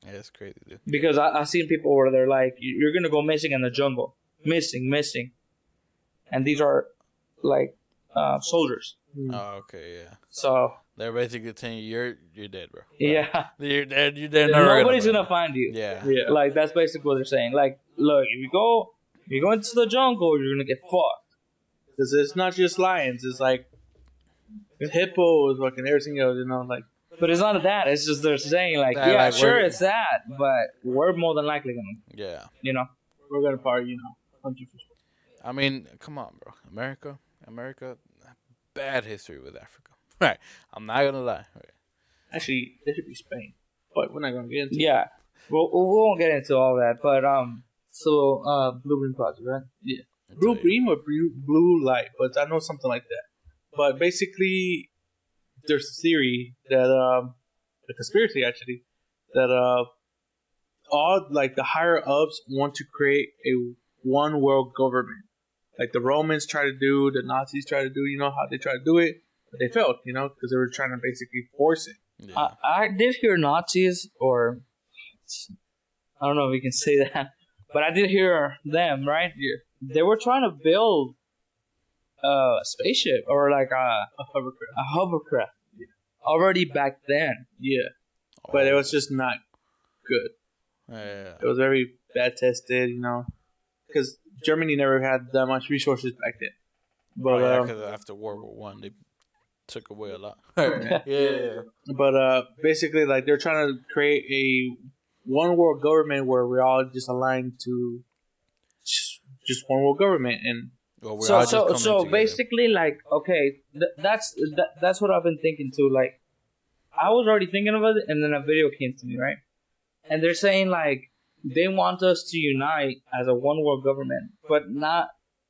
Yeah, that's crazy, dude. Because I've seen people where they're like, you're gonna go missing in the jungle, missing, and these are like soldiers. Oh, okay, yeah. So They're basically telling you you're dead, bro. yeah, You're dead. You're dead. Never nobody's gonna gonna find you. Yeah. Yeah. Like that's basically what they're saying. Like, look, if you go into the jungle, you're gonna get fucked. Because it's not just lions. It's like hippos, fucking everything else. Like But it's not that. It's just they're saying like, That, yeah, like, sure, we're- it's that, but we're more than likely gonna, Yeah. we're gonna party. 100%. I mean, come on, bro. America, bad history with Africa. Right. I'm not gonna lie. Right. Actually, it should be Spain, but we're not gonna get into. yeah. We won't get into all that, but so Blueprint Project, right? I'll Blue tell you. beam or blue light, but I know something like that. But basically, there's a theory that a conspiracy actually, that all like the higher ups want to create a one world government, like the Romans try to do, the Nazis try to do. You know how they try to do it, but they failed. Because they were trying to basically force it. Yeah. I did hear Nazis, or I don't know if we can say that, but I did hear them, right? Yeah. They were trying to build a spaceship or like A hovercraft. a hovercraft already back then. Yeah, but it was just not good. Yeah. It was very bad tested. Because Germany never had that much resources back then. But Because after World War One, they took away a lot. Yeah. basically, like they're trying to create a one world government where we're all just aligned to just one world government, and Well, we're all just coming So together. basically, like, okay, that's what I've been thinking too. Like, I was already thinking about it, and then a video came to me, right? And they're saying like they want us to unite as a one world government, but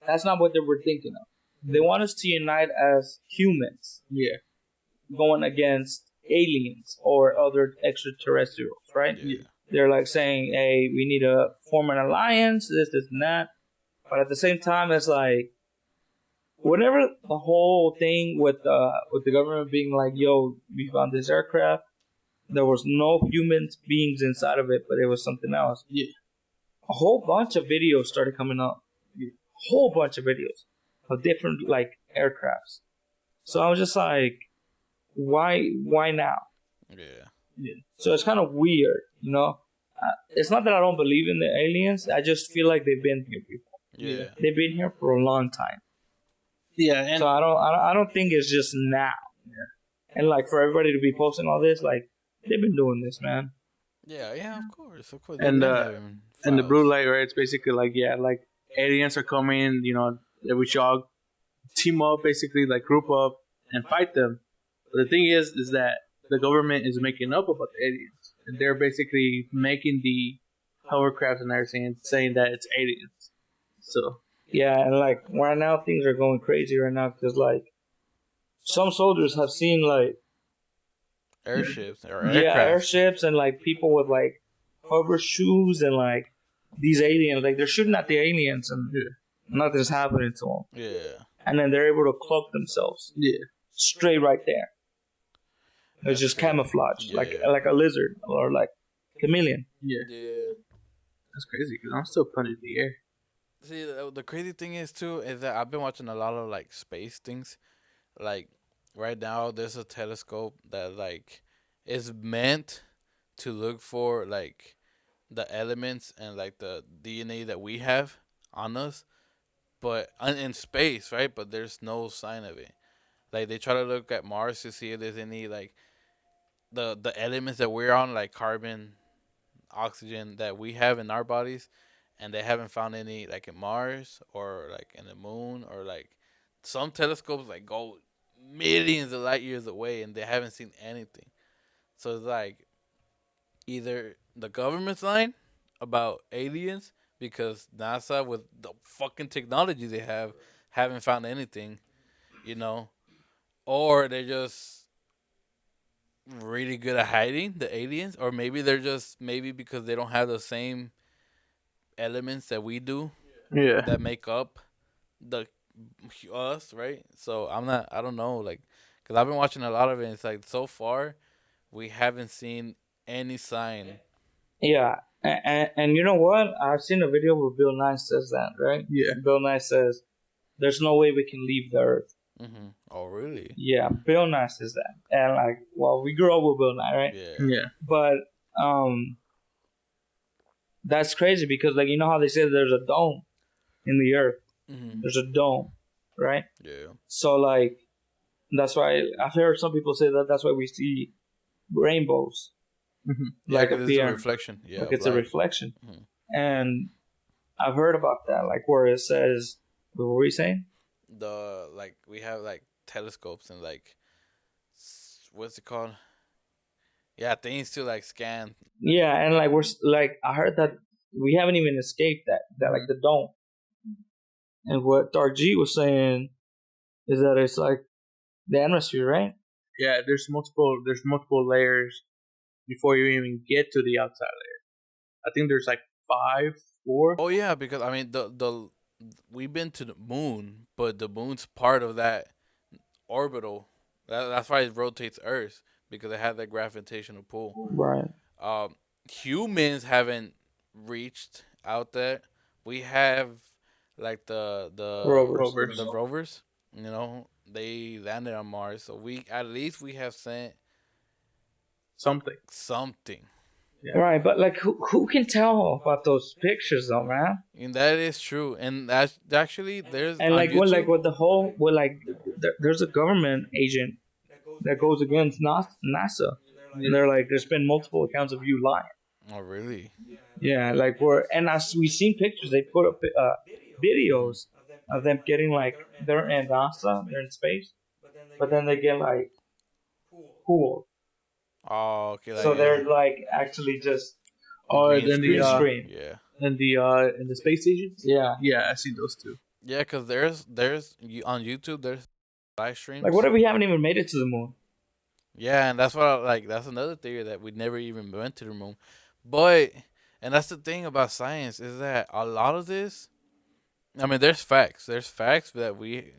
that's not what they were thinking of. They want us to unite as humans, yeah, going against aliens or other extraterrestrials, right? Yeah. They're like saying, hey, we need to form an alliance, this, and that. But at the same time, it's like, whenever the whole thing with the government being like, yo, we found this aircraft, there was no human beings inside of it, but it was something else. Yeah. A whole bunch of videos started coming up. A whole bunch of videos of different, like, aircrafts. So I was just like, why now? Yeah. So it's kind of weird, It's not that I don't believe in the aliens. I just feel like they've been here before. Yeah. They've been here for a long time. yeah, and So I don't think it's just now. And like for everybody to be posting all this, like they've been doing this, man. Yeah, of course. And, They've been and the files. blue light, right? It's basically like, like aliens are coming. That we should all team up, basically like group up and fight them. But the thing is that the government is making up about the aliens, and they're basically making the hovercraft and everything, and saying that it's aliens. So Yeah, and like right now things are going crazy right now because like some soldiers have seen like Airships or yeah aircraft. airships and like people with like hover shoes and like these aliens like they're shooting at the aliens and nothing's happening to them, Yeah. and then they're able to cloak themselves yeah, straight right there. It's That's just crazy. camouflage, Yeah. like a lizard or like chameleon. yeah, Yeah. that's crazy. Cause I'm still punching the air. See, the crazy thing is too is that I've been watching a lot of like space things. Like right now, there's a telescope that like is meant to look for like the elements and like the DNA that we have on us, but in space, right? But there's no sign of it. Like they try to look at Mars to see if there's any like the elements that we're on, like carbon, oxygen that we have in our bodies, and they haven't found any like in Mars or like in the moon or like some telescopes like go millions of light years away and they haven't seen anything. So it's like either the government's lying about aliens because NASA with the fucking technology they have haven't found anything, you know, or they're just really good at hiding the aliens, or maybe they're just maybe because they don't have the same elements that we do Yeah, that make up the us, right? So I don't know, like, because I've been watching a lot of it. And it's like so far we haven't seen any sign. Yeah, and you know what? I've seen a video where Bill Nye says that, right? yeah, Bill Nye says, "There's no way we can leave the Earth." Oh, really? Yeah, Bill Nye says that, and like, well, we grew up with Bill Nye, right? Yeah. yeah, But that's crazy because like you know how they say there's a dome in the Earth. There's a dome, right? Yeah. So like that's why I've heard some people say that that's why we see rainbows Yeah, like because it's a appear, reflection. Yeah. like of it's a light. reflection. Mhm. And I've heard about that, like where it says, what were you saying? The like we have like telescopes and like what's it called? Yeah, things to like scan. Yeah, and like like I heard that we haven't even escaped that like the dome. And what Dark G was saying is that it's like the atmosphere, right? yeah. There's multiple layers before you even get to the outside layer. I think there's like 5, 4. Oh yeah, because I mean the we've been to the moon, but the moon's part of that orbital. That's why it rotates Earth because it has that gravitational pull. Right. Um, Humans haven't reached out there. We have like Rovers. the rovers. You know, they landed on Mars, so we at least we have sent Something. something. Yeah. Right, but like who can tell about those pictures though, man? And that is true. And that's actually there's And on like YouTube. with the whole with like there's a government agent that goes against NASA, and they're like, there's been multiple accounts of you lying. Oh really? Yeah, like and as we've seen pictures, they put up videos of them getting like they're in NASA, they're in space, but then they get like cooled, Oh okay. Like, so they're like actually just Oh, green then green the screen. Yeah. in the space stations. Yeah, Yeah, I see those too. Yeah, because on YouTube there's live streams. like what if we haven't even made it to the moon? Yeah, and that's what like that's another theory that we never even went to the moon. But and that's the thing about science is that a lot of this, I mean, there's facts. There's facts that we,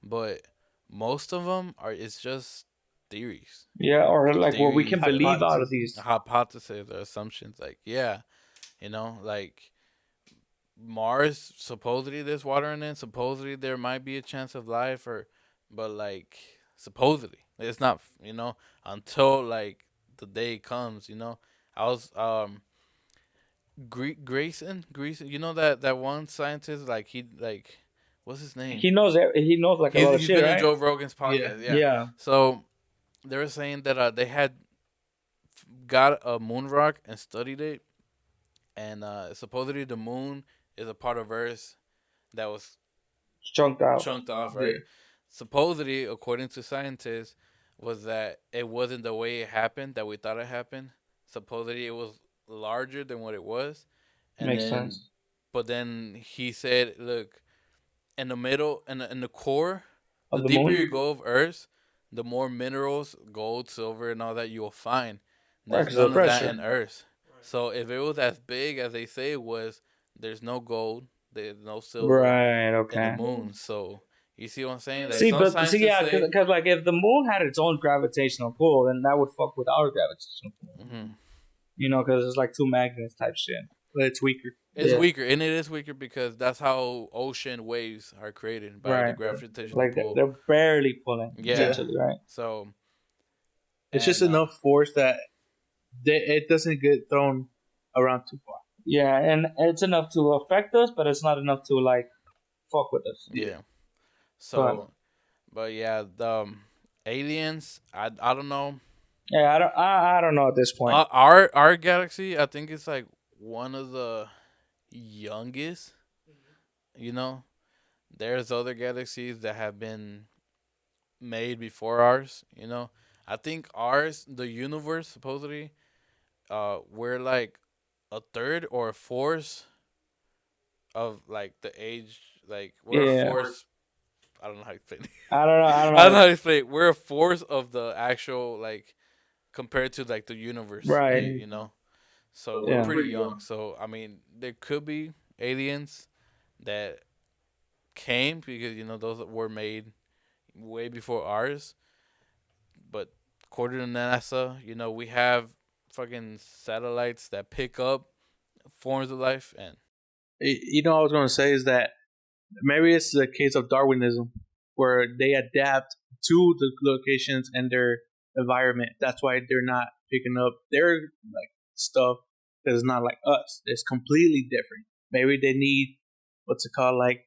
but most of them are it's just theories, Yeah, or like what we can Theories, believe out of these. hypotheses or assumptions. Like yeah, like Mars supposedly there's water in it. Supposedly there might be a chance of life, but like supposedly it's not. Until like the day comes. I was Grayson. You know that one scientist like he like what's his name? He knows like a lot of He's shit, been right? in Joe Rogan's podcast. Yeah. So they were saying that they had got a moon rock and studied it, and supposedly the moon is a part of Earth that was chunked out. chunked off, right? Supposedly, according to scientists, was that it wasn't the way it happened that we thought it happened. Supposedly, it was larger than what it was, and Makes then, sense. but then he said, "Look, in the middle, in the core, the Of the deeper moon. you go of Earth, the more minerals, gold, silver, and all that you will find. Right, There's 'cause of none the of that pressure. in Earth. So if it was as big as they say it was, there's no gold, there's no silver Right. in the Okay. moon. So you see what I'm saying? Like See, some but scientists yeah, say, because like if the moon had its own gravitational pull, then that would fuck with our gravitational pull. mhm. You know, because it's like two magnets type shit. But it's weaker. It's Yeah. weaker, and it is weaker because that's how ocean waves are created by the Right. gravitational Like pull. they're barely pulling. Yeah. Essentially, right? So It's just and, enough force that it doesn't get thrown around too far. Yeah, and it's enough to affect us, but it's not enough to like fuck with us. Yeah. So, but yeah, the aliens. I don't know. Yeah, I don't know at this point. Our galaxy, I think it's like one of the youngest. You know, there's other galaxies that have been made before ours. You know, I think ours, the universe, supposedly, we're like a third or a fourth of like the age. Like we're Yeah. a fourth. I don't know how to explain it. I don't know. I don't know how to explain it. We're a fourth of the actual like compared to like the universe, Right. You know, so Yeah. we're pretty young. So I mean, there could be aliens that came because you know those were made way before ours. But according to NASA, you know, we have fucking satellites that pick up forms of life, and You know, what I was going to say is that maybe it's the case of Darwinism, where they adapt to the locations and their environment. That's why they're not picking up their like stuff that is not like us. It's completely different. Maybe they need what's it called, like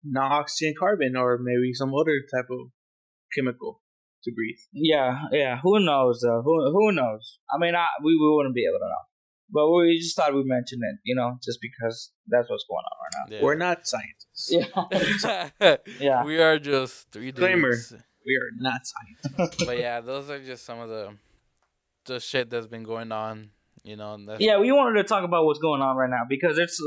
non-oxygen carbon, or maybe some other type of chemical to breathe. Yeah. Who knows though? Who knows? I mean, we wouldn't be able to know. But we just thought we'd mention it, you know, just because that's what's going on right yeah. We're not scientists. now. Yeah. We are just three Disclaimer. dudes. We are not scientists. But yeah, those are just some of the shit that's been going on, you know. And that's, Yeah, we wanted to talk about what's going on right now because there's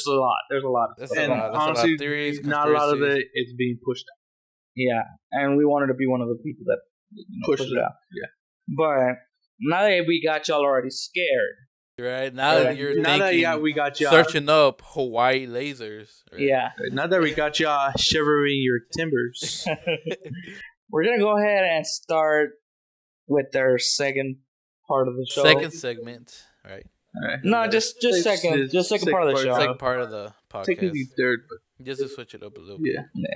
a lot. There's a lot of That's stuff. a And lot. That's honestly, a lot of theories, not a lot of conspiracies. it is being pushed out. Yeah, and we wanted to be one of the people that Push push it it out. Yeah. But now that we got y'all already scared, Right now that you're Now that thinking, we got y'all, searching up Hawaii lasers. Right? yeah, now that we got y'all shivering your timbers. we're gonna go ahead and start with our second part of the show. Second segment, right? No, just second part of the show. Second part of the podcast. Technically third, but Just to switch it up a little bit. yeah.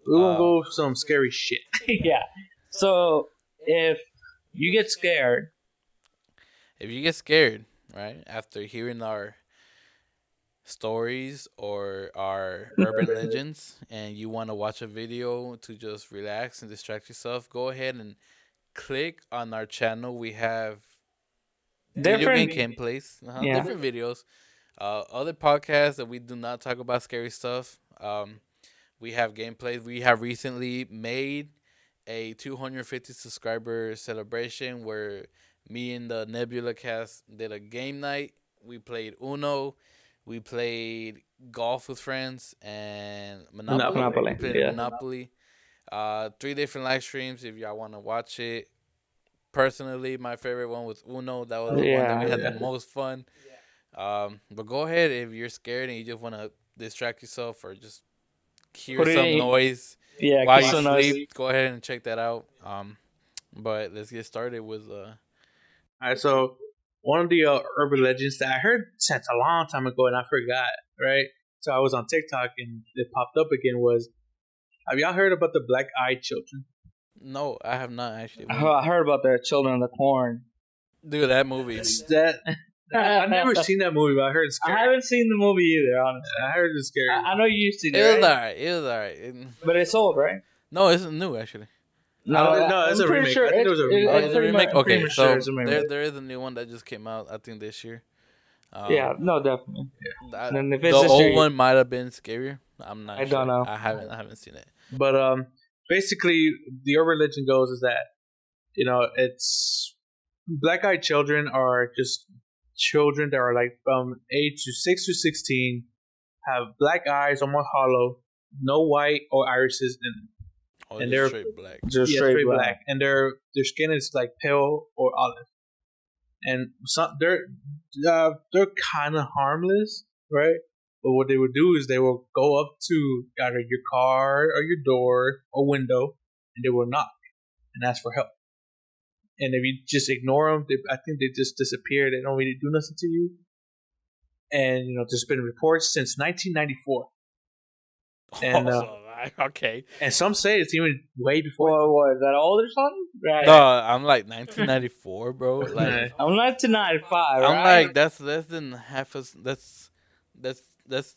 We won't go with some scary shit. Yeah. So if you get scared, If you get scared, right, after hearing our stories or our urban legends, and you want to watch a video to just relax and distract yourself, go ahead and click on our channel. We have video Different- game gameplays, Yeah. different videos, other podcasts that we do not talk about scary stuff. We have gameplays. We have recently made a 250 subscriber celebration where me and the Nebula cast did a game night. We played Uno. We played golf with friends and Monopoly. Monopoly, We played yeah. Monopoly. 3 different live streams if y'all want to watch it. Personally, my favorite one was Uno. That was the one that we had the most fun. But go ahead if you're scared and you just want to distract yourself or just hear Put it some in- noise yeah, while keep you some noise. sleep. Go ahead and check that out. But let's get started with Alright, so one of the urban legends that I heard since a long time ago and I forgot, right? So I was on TikTok and it popped up again was, have y'all heard about the black-eyed children? no, I have not actually. I heard about the Children of the Corn. Dude, that movie. It's that I've never seen that movie, but I heard it's I scary. haven't seen the movie either, honestly. I heard it's scary. I know you used to, It was right? alright. It was alright. But it's old, right? No, it's new actually. No, it's I'm a pretty remake. Sure I think it was a remake. Oh, it's a remake. I'm pretty Okay, sure so it's a remake. there is a new one that just came out. I think this year. Yeah, no, definitely. That, And if the it's this old year- one might have been scarier, I'm not I sure. don't know. I haven't seen it. But basically, the urban legend goes is that it's black-eyed children are just children that are like from age to 6 to 16, have black eyes, almost hollow, no white or irises in them, Oh, and just they're straight black. Just straight black. and their skin is like pale or olive, and they're kind of harmless, right? But what they would do is they will go up to either your car or your door or window, and they will knock and ask for help. And if you just ignore them, I think they just disappear. They don't really do nothing to you. And there's been reports since 1994, and Okay. and some say it's even way before. What is that old or something? Right. No, I'm like 1994, bro. Like I'm 1995, right? I'm like that's less than half as that's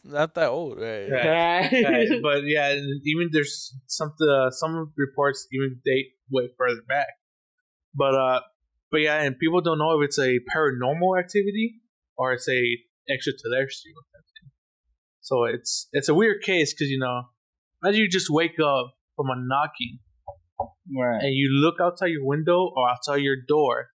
not that old, right? Right. Right. Right. But yeah, and even there's some reports even date way further back. But yeah, and people don't know if it's a paranormal activity or it's a extraterrestrial activity. So it's a weird case because imagine you just wake up from a knocking Right. and you look outside your window or outside your door,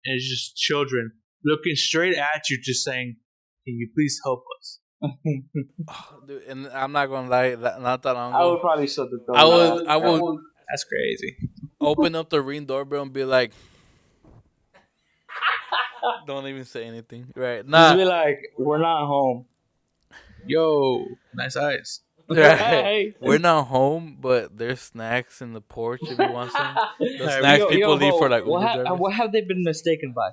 and it's just children looking straight at you, just saying, "Can you please help us?" Oh, dude, and I'm not gonna lie, not that long I would ago, probably shut the door. I would That's crazy. open up the Ring doorbell and be like, don't even say anything, right? Just be Nah, like, we're not home. Yo, nice eyes. right. We're not home, but there's snacks in the porch if you want some. The snacks people leave for like Uber drivers. what have they been mistaken by?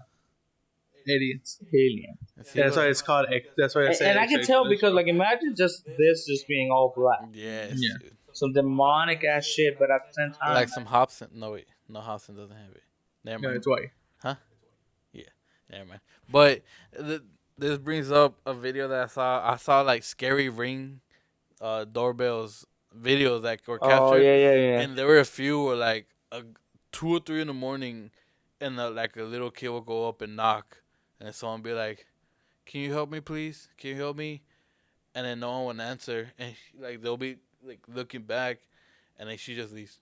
Aliens. Alien. See, Yeah, that's why it's called. That's why I say. And I can tell because, like, imagine just being all black. yes, Yeah. dude. Some demonic ass shit, but at the same time, Like some Hobson. No wait, no Hobson doesn't have it. Never No, mind. it's white. Never mind. But this brings up a video that I saw. I saw like scary Ring doorbells videos that were captured. Oh yeah. And there were a few where like 2 or 3 in the morning, and like a little kid will go up and knock, and someone be like, "Can you help me, please? Can you help me?" And then no one would answer, and like they'll be like looking back, and then she just leaves.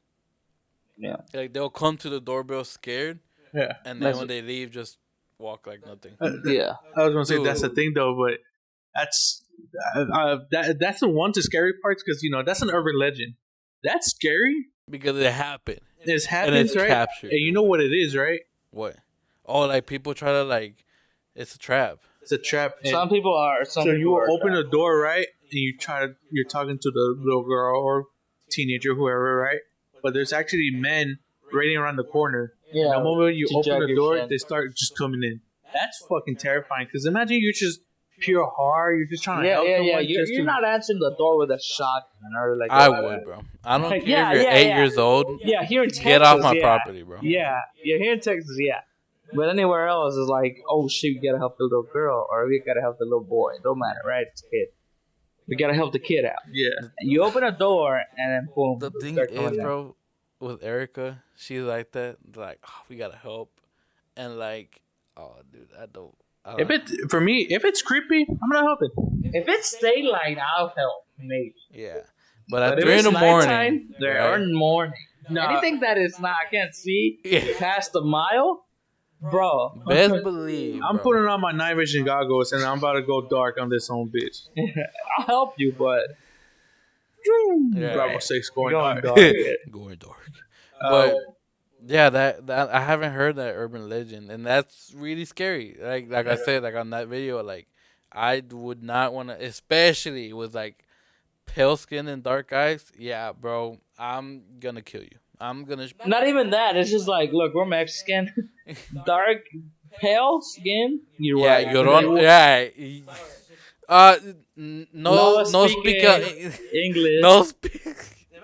Yeah. Like they'll come to the doorbell scared, Yeah. and then when they leave, just walk like nothing. Yeah. I was gonna say Dude. that's the thing though, but that's the one to scary parts because that's an urban legend. That's scary. Because it happened. This And happens, it's right? captured. And you know what it is, right? What? Oh, like people try to like, it's a trap. It's a trap. And Some people are. Some so people you are open trapped. the door, right? And you're talking to the little girl or teenager, whoever, right? But there's actually men waiting around the corner. Yeah. The moment you to open jug the your door, shit. they start just coming in. That's fucking terrifying. Because imagine you're just pure heart. You're just trying to help someone. You're not answering the door with a shotgun or like. I would, bro. I don't care Yeah, if you're yeah, 8 yeah. years old. Yeah, here in Texas. Get off my yeah. property, bro. Yeah, here in Texas, yeah. But anywhere else is like, oh shit, we gotta help the little girl or we gotta help the little boy. It don't matter, right? It's a kid. We gotta help the kid out. Yeah. And you open a door and then boom. The thing start coming is, in. bro, with Erica, she's like that. Like, oh, we gotta help, and like, oh, dude, I don't. If it's creepy, I'm gonna help it. If it's daylight, I'll help, maybe. Yeah, but at But if 3 in it's the morning, nighttime, right? or in the morning. No. Anything that is not, I can't see Yeah. past a mile, bro. Best believe, I'm bro. putting on my night vision goggles and I'm about to go dark on this home bitch. I'll help you, but Yeah. Bravo 6 going going hard. dark. Going dark. Uh, But yeah, that I haven't heard that urban legend, and that's really scary. Like I said, like on that video, like I would not want to, especially with like pale skin and dark eyes. Yeah, bro, I'm gonna kill you. I'm gonna. Not even that. It's just like, look, we're Mexican, dark, pale skin. You're Yeah, white. you don't. Yeah. No speak speak. English. No speak.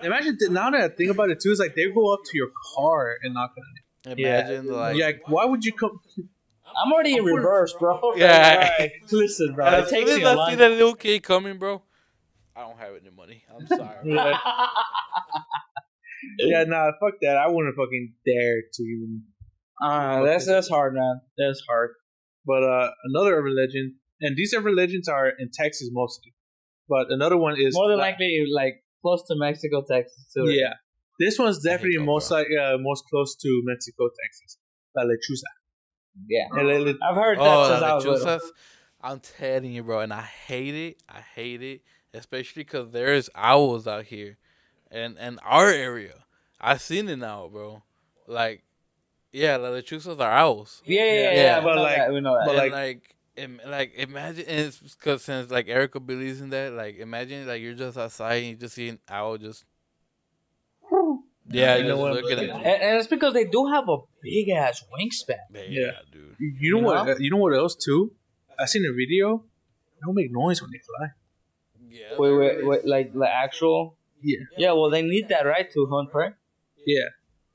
Imagine now that I think about it too, is like they go up to your car and knock on it. Imagine like. Yeah, why would you come? I'm already in reverse, bro. Yeah. Alright, listen, bro. And It as takes soon you as a I see long that little kid coming, bro, I don't have any money. I'm sorry. Yeah, nah, fuck that. I wouldn't fucking dare to even. That's hard, man. That's hard. But another urban legend, and these urban legends are in Texas mostly. But another one is More than likely, like close to Mexico, Texas too. Yeah, this one's definitely Mexico, most close to Mexico, Texas. La lechuza. Yeah. El- I've heard that Oh, since I was little. lechuzas. I'm telling you, bro, and I hate it. I hate it, especially because there's owls out here, and our area. I seen it now, bro. Like, yeah, the lechuzas are owls. Yeah. But We know that. but And like- like imagine, and it's because since like Erica believes in that, like imagine like you're just outside and you just see an owl just You know just what? looking at you. And it's because they do have a big ass wingspan. Yeah, dude. You know what? You know what else too? I seen a video. They don't make noise when they fly. Yeah. Wait, like the actual. Yeah. Yeah, well, they need that, right, to hunt prey. Yeah,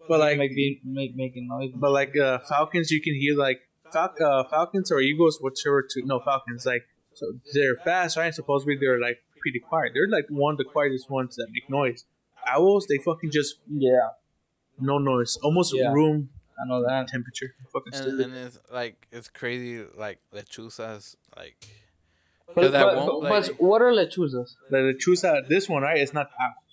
but like Making noise. but like falcons, you can hear like falcons or eagles, whichever two. No, falcons. Like so they're fast, right? Supposedly they're like pretty quiet. They're like one of the quietest ones that make noise. Owls, they fucking just Yeah, no noise, almost Yeah. room I know that. temperature. Fucking And, stupid. and it's like it's crazy like lechuzas like But, because that won't but like what are lechuzas? La lechuza, this one, right? It's not owl.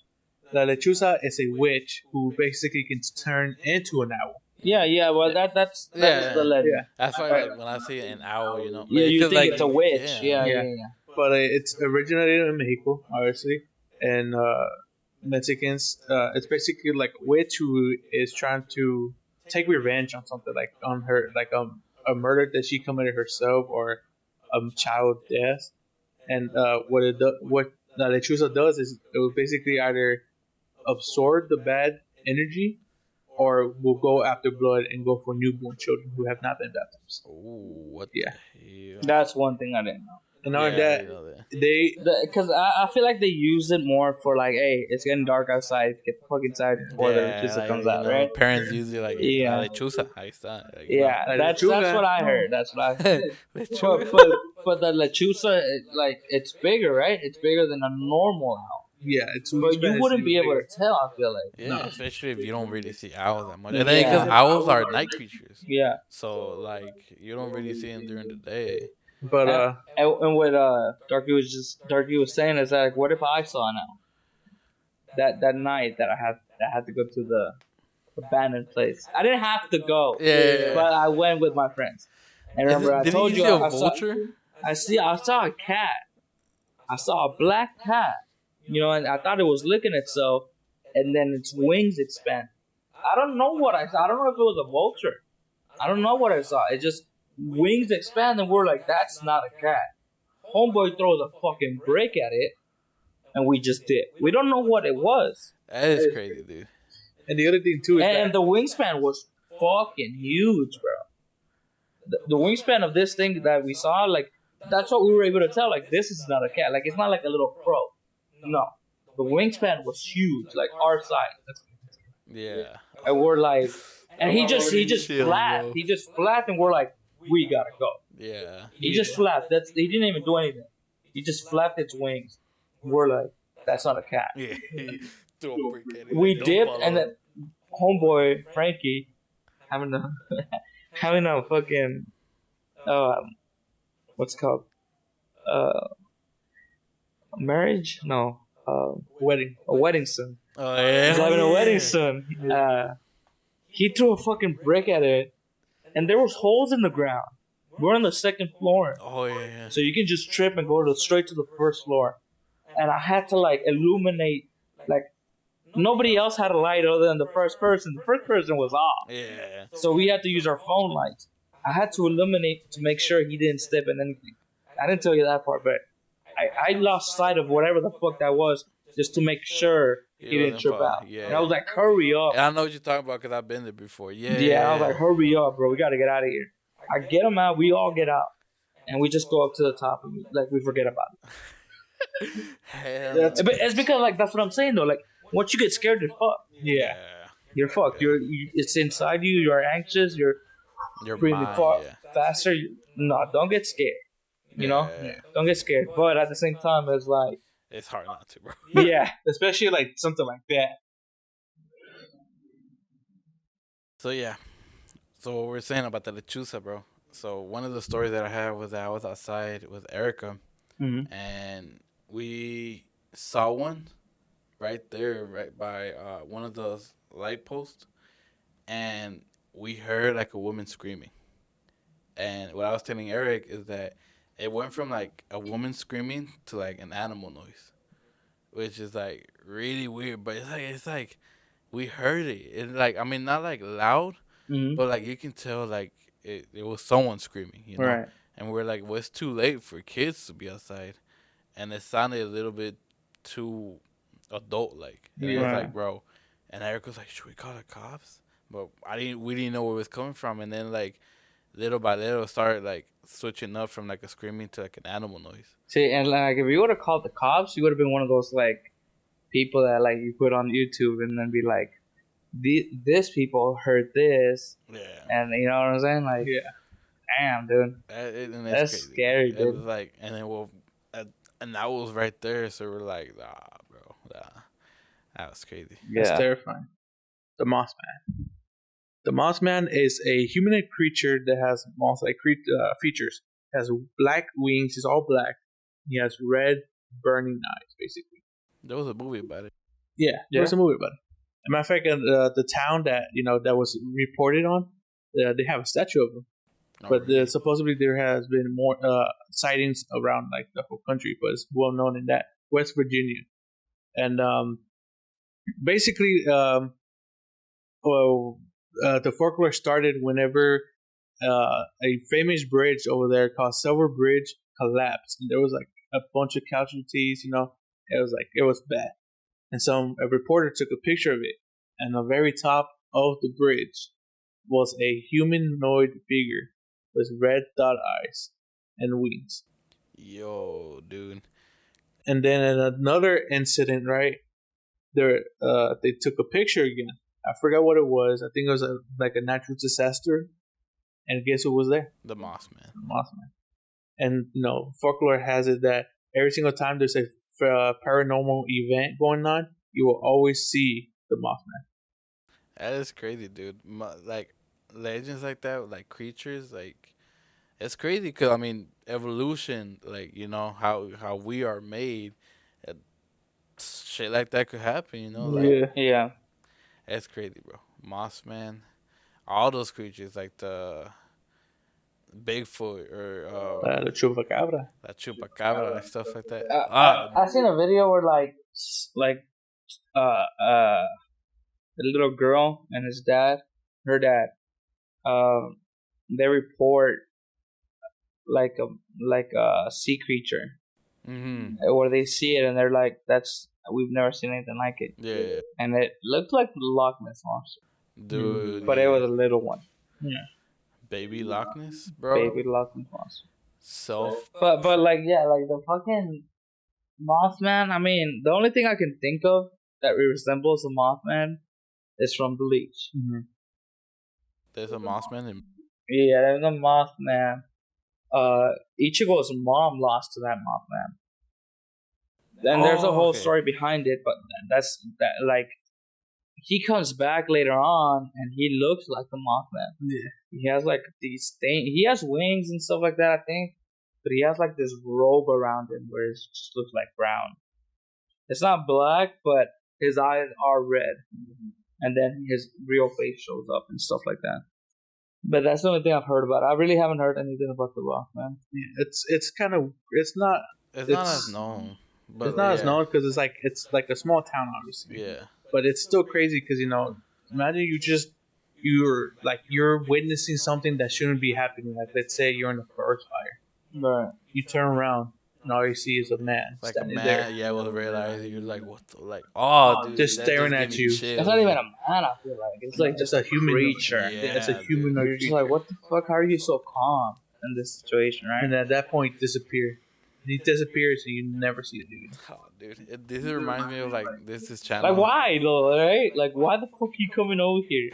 La lechuza is a witch who basically can turn into an owl. Yeah. Well, that's Yeah. the legend. Yeah. that's why like when I see an owl, you know, Yeah, you because, think like, it's a witch. Yeah. Yeah. But it's originated in Mexico, obviously, and Mexicans. It's basically like a witch who is trying to take revenge on something, like on her, like a murder that she committed herself or child death. And what La Lechuza does is it will basically either absorb the bad energy or will go after blood and go for newborn children who have not been baptized. Ooh, what Yeah. the hell? That's one thing I didn't know. And on Yeah, I that, didn't know that. they Because I feel like they use it more for like, hey, it's getting dark outside. Get the fuck inside before the lechuza like, comes you out, know, right? Parents usually like Yeah. la lechuza, ahí está. Like, you Yeah, Like that's lechuga. what I heard. That's what I. know. but, Lechuga. but the lechuza, like, it's bigger, right? It's bigger than a normal owl. yeah, it's But you wouldn't be able to tell. I feel like. Yeah, especially if you don't really see owls that much. Yeah. And then because owls are night creatures, Yeah. so like you don't really see them during the day. But And what Darky was saying is that, like, what if I saw an owl that night that I had to go to the abandoned place? I didn't have to go, Yeah. but I went with my friends. And remember, I Didn't told you you see a I saw, vulture? I saw a cat. I saw a black cat. You know, and I thought it was licking itself, and then its wings expand. I don't know what I saw. I don't know if it was a vulture. I don't know what I saw. It just wings expand, and we're like, that's not a cat. Homeboy throws a fucking brick at it, and we just did. We don't know what it was. That is crazy, dude. and the other thing too is And that the wingspan was fucking huge, bro. The wingspan of this thing that we saw, like, that's what we were able to tell. Like, this is not a cat. Like, it's not like a little crow. No. The wingspan was huge, like our size. Yeah. And we're like, and he just Chill, flapped. bro. He just flapped, and we're like, we gotta go. Yeah. He just flapped. He didn't even do anything. He just flapped its wings. We're like, that's not a cat. Yeah. Throw a brick at it. We Don't dipped, follow and up. then homeboy Frankie having a having a fucking what's it called marriage? No, wedding. a wedding soon. Oh yeah. He's having a wedding yeah. soon. He threw a fucking brick at it, and there was holes in the ground. We're on the second floor, Oh yeah. so you can just trip and go straight to the first floor. And I had to like illuminate, like nobody else had a light other than the first person. The first person was off, Yeah. so we had to use our phone lights. I had to illuminate to make sure he didn't step in anything. I didn't tell you that part, but I lost sight of whatever the fuck that was just to make sure he didn't wasn't trip fall. out. Yeah. And I was like, hurry up. And I know what you're talking about because I've been there before. Yeah. Yeah, I was like, hurry up, bro. We got to get out of here. I get him out. We all get out. And we just go up to the top and we forget about it. Hell. But it's because, like, that's what I'm saying, though. Like, once you get scared, you're fucked. Yeah. You're fucked. It's inside you. You're anxious. You're Your breathing mind, faster. No, don't get scared. You know? Yeah. Don't get scared. But at the same time, it's like, It's hard not to, bro. yeah. Especially like something like that. So yeah. So what we're saying about the lechuza, bro. So one of the stories that I had was that I was outside with Erica, Mhm. and we saw one right there, right by one of those light posts, and we heard like a woman screaming. And what I was telling Eric is that it went from like a woman screaming to like an animal noise, which is like really weird. But it's like we heard it. It's like, I mean, not like loud, Mm-hmm. but like you can tell like it was someone screaming, Right. And we're like, well, it's too late for kids to be outside, and it sounded a little bit too adult like. And I was Yeah. like, bro, and Eric was like, should we call the cops? But we didn't know where it was coming from, and then like little by little it started like switching up from like a screaming to like an animal noise. See, and like if you would have called the cops, you would have been one of those like people that like you put on YouTube and then be like, this people heard this, Yeah. and you know what I'm saying? Like, Yeah. damn, dude, And that's crazy. scary, It dude. was like, and then and that was right there, so we're like, nah, bro, nah. That was crazy. That's Yeah. terrifying. The Mothman. The Mothman is a humanoid creature that has moth-like features. Has black wings. He's all black. He has red, burning eyes, basically. There was a movie about it. Yeah, there's a movie about it. As a matter of fact, the town that was reported on, they have a statue of him. Oh, But really? supposedly there has been more sightings around like the whole country, but it's well known in that West Virginia. And basically, the folklore started whenever a famous bridge over there called Silver Bridge collapsed, and there was like a bunch of casualties. It was bad. And a reporter took a picture of it, and on the very top of the bridge was a humanoid figure with red dot eyes and wings. Yo, dude. And then in another incident, right there, they took a picture again. I forgot what it was. I think it was like a natural disaster. And guess who was there? The Mothman. Mothman. And folklore has it that every single time there's a paranormal event going on, you will always see the Mothman. That is crazy, dude. Like legends like that, like creatures, like it's crazy because I mean evolution, like how we are made, uh, shit like that could happen, Like Yeah. it's crazy, bro. Mothman, all those creatures like the Bigfoot or The chupacabra. la chupacabra and stuff like that. I seen a video where like the little girl and her dad, they report like a sea creature Mm-hmm. where they see it and they're like, we've never seen anything like it, Yeah, and it looked like the Loch Ness monster, dude. but it was a little one, Baby Loch Ness, bro. baby Loch Ness monster. Self. But like like the fucking Mothman. I mean, the only thing I can think of that resembles a Mothman is from Bleach. Mm-hmm. There's a Mothman in. Yeah, there's a Mothman. Ichigo's mom lost to that Mothman. And there's a whole okay. story behind it, but like he comes back later on and he looks like the Mothman. Yeah. He has like these he has wings and stuff like that, I think, but he has like this robe around him where it just looks like brown. It's not black, but his eyes are red, and then his real face shows up and stuff like that. But that's the only thing I've heard about it. I really haven't heard anything about the Mothman. Yeah, it's kind of not it's- as known. But it's not as yeah. known because it's like a small town, obviously. Yeah. But it's still crazy because imagine you're witnessing something that shouldn't be happening. Like let's say you're in a forest fire, Right. you turn around and all you see is a man Like a standing man, there. yeah, with red eyes. You're like, what the, like, oh, dude. just that staring gave at me you. chills. It's not even a man, I feel like. It's like Just a human creature. Yeah, it's a dude. humanoid You're just creature. like, what the fuck? How are you so calm in this situation, right? And at that point, disappear. He disappears, and you never see it again. Oh, dude. This reminds me of, like, this channel. Like, why, though, right? Like, why the fuck are you coming over here,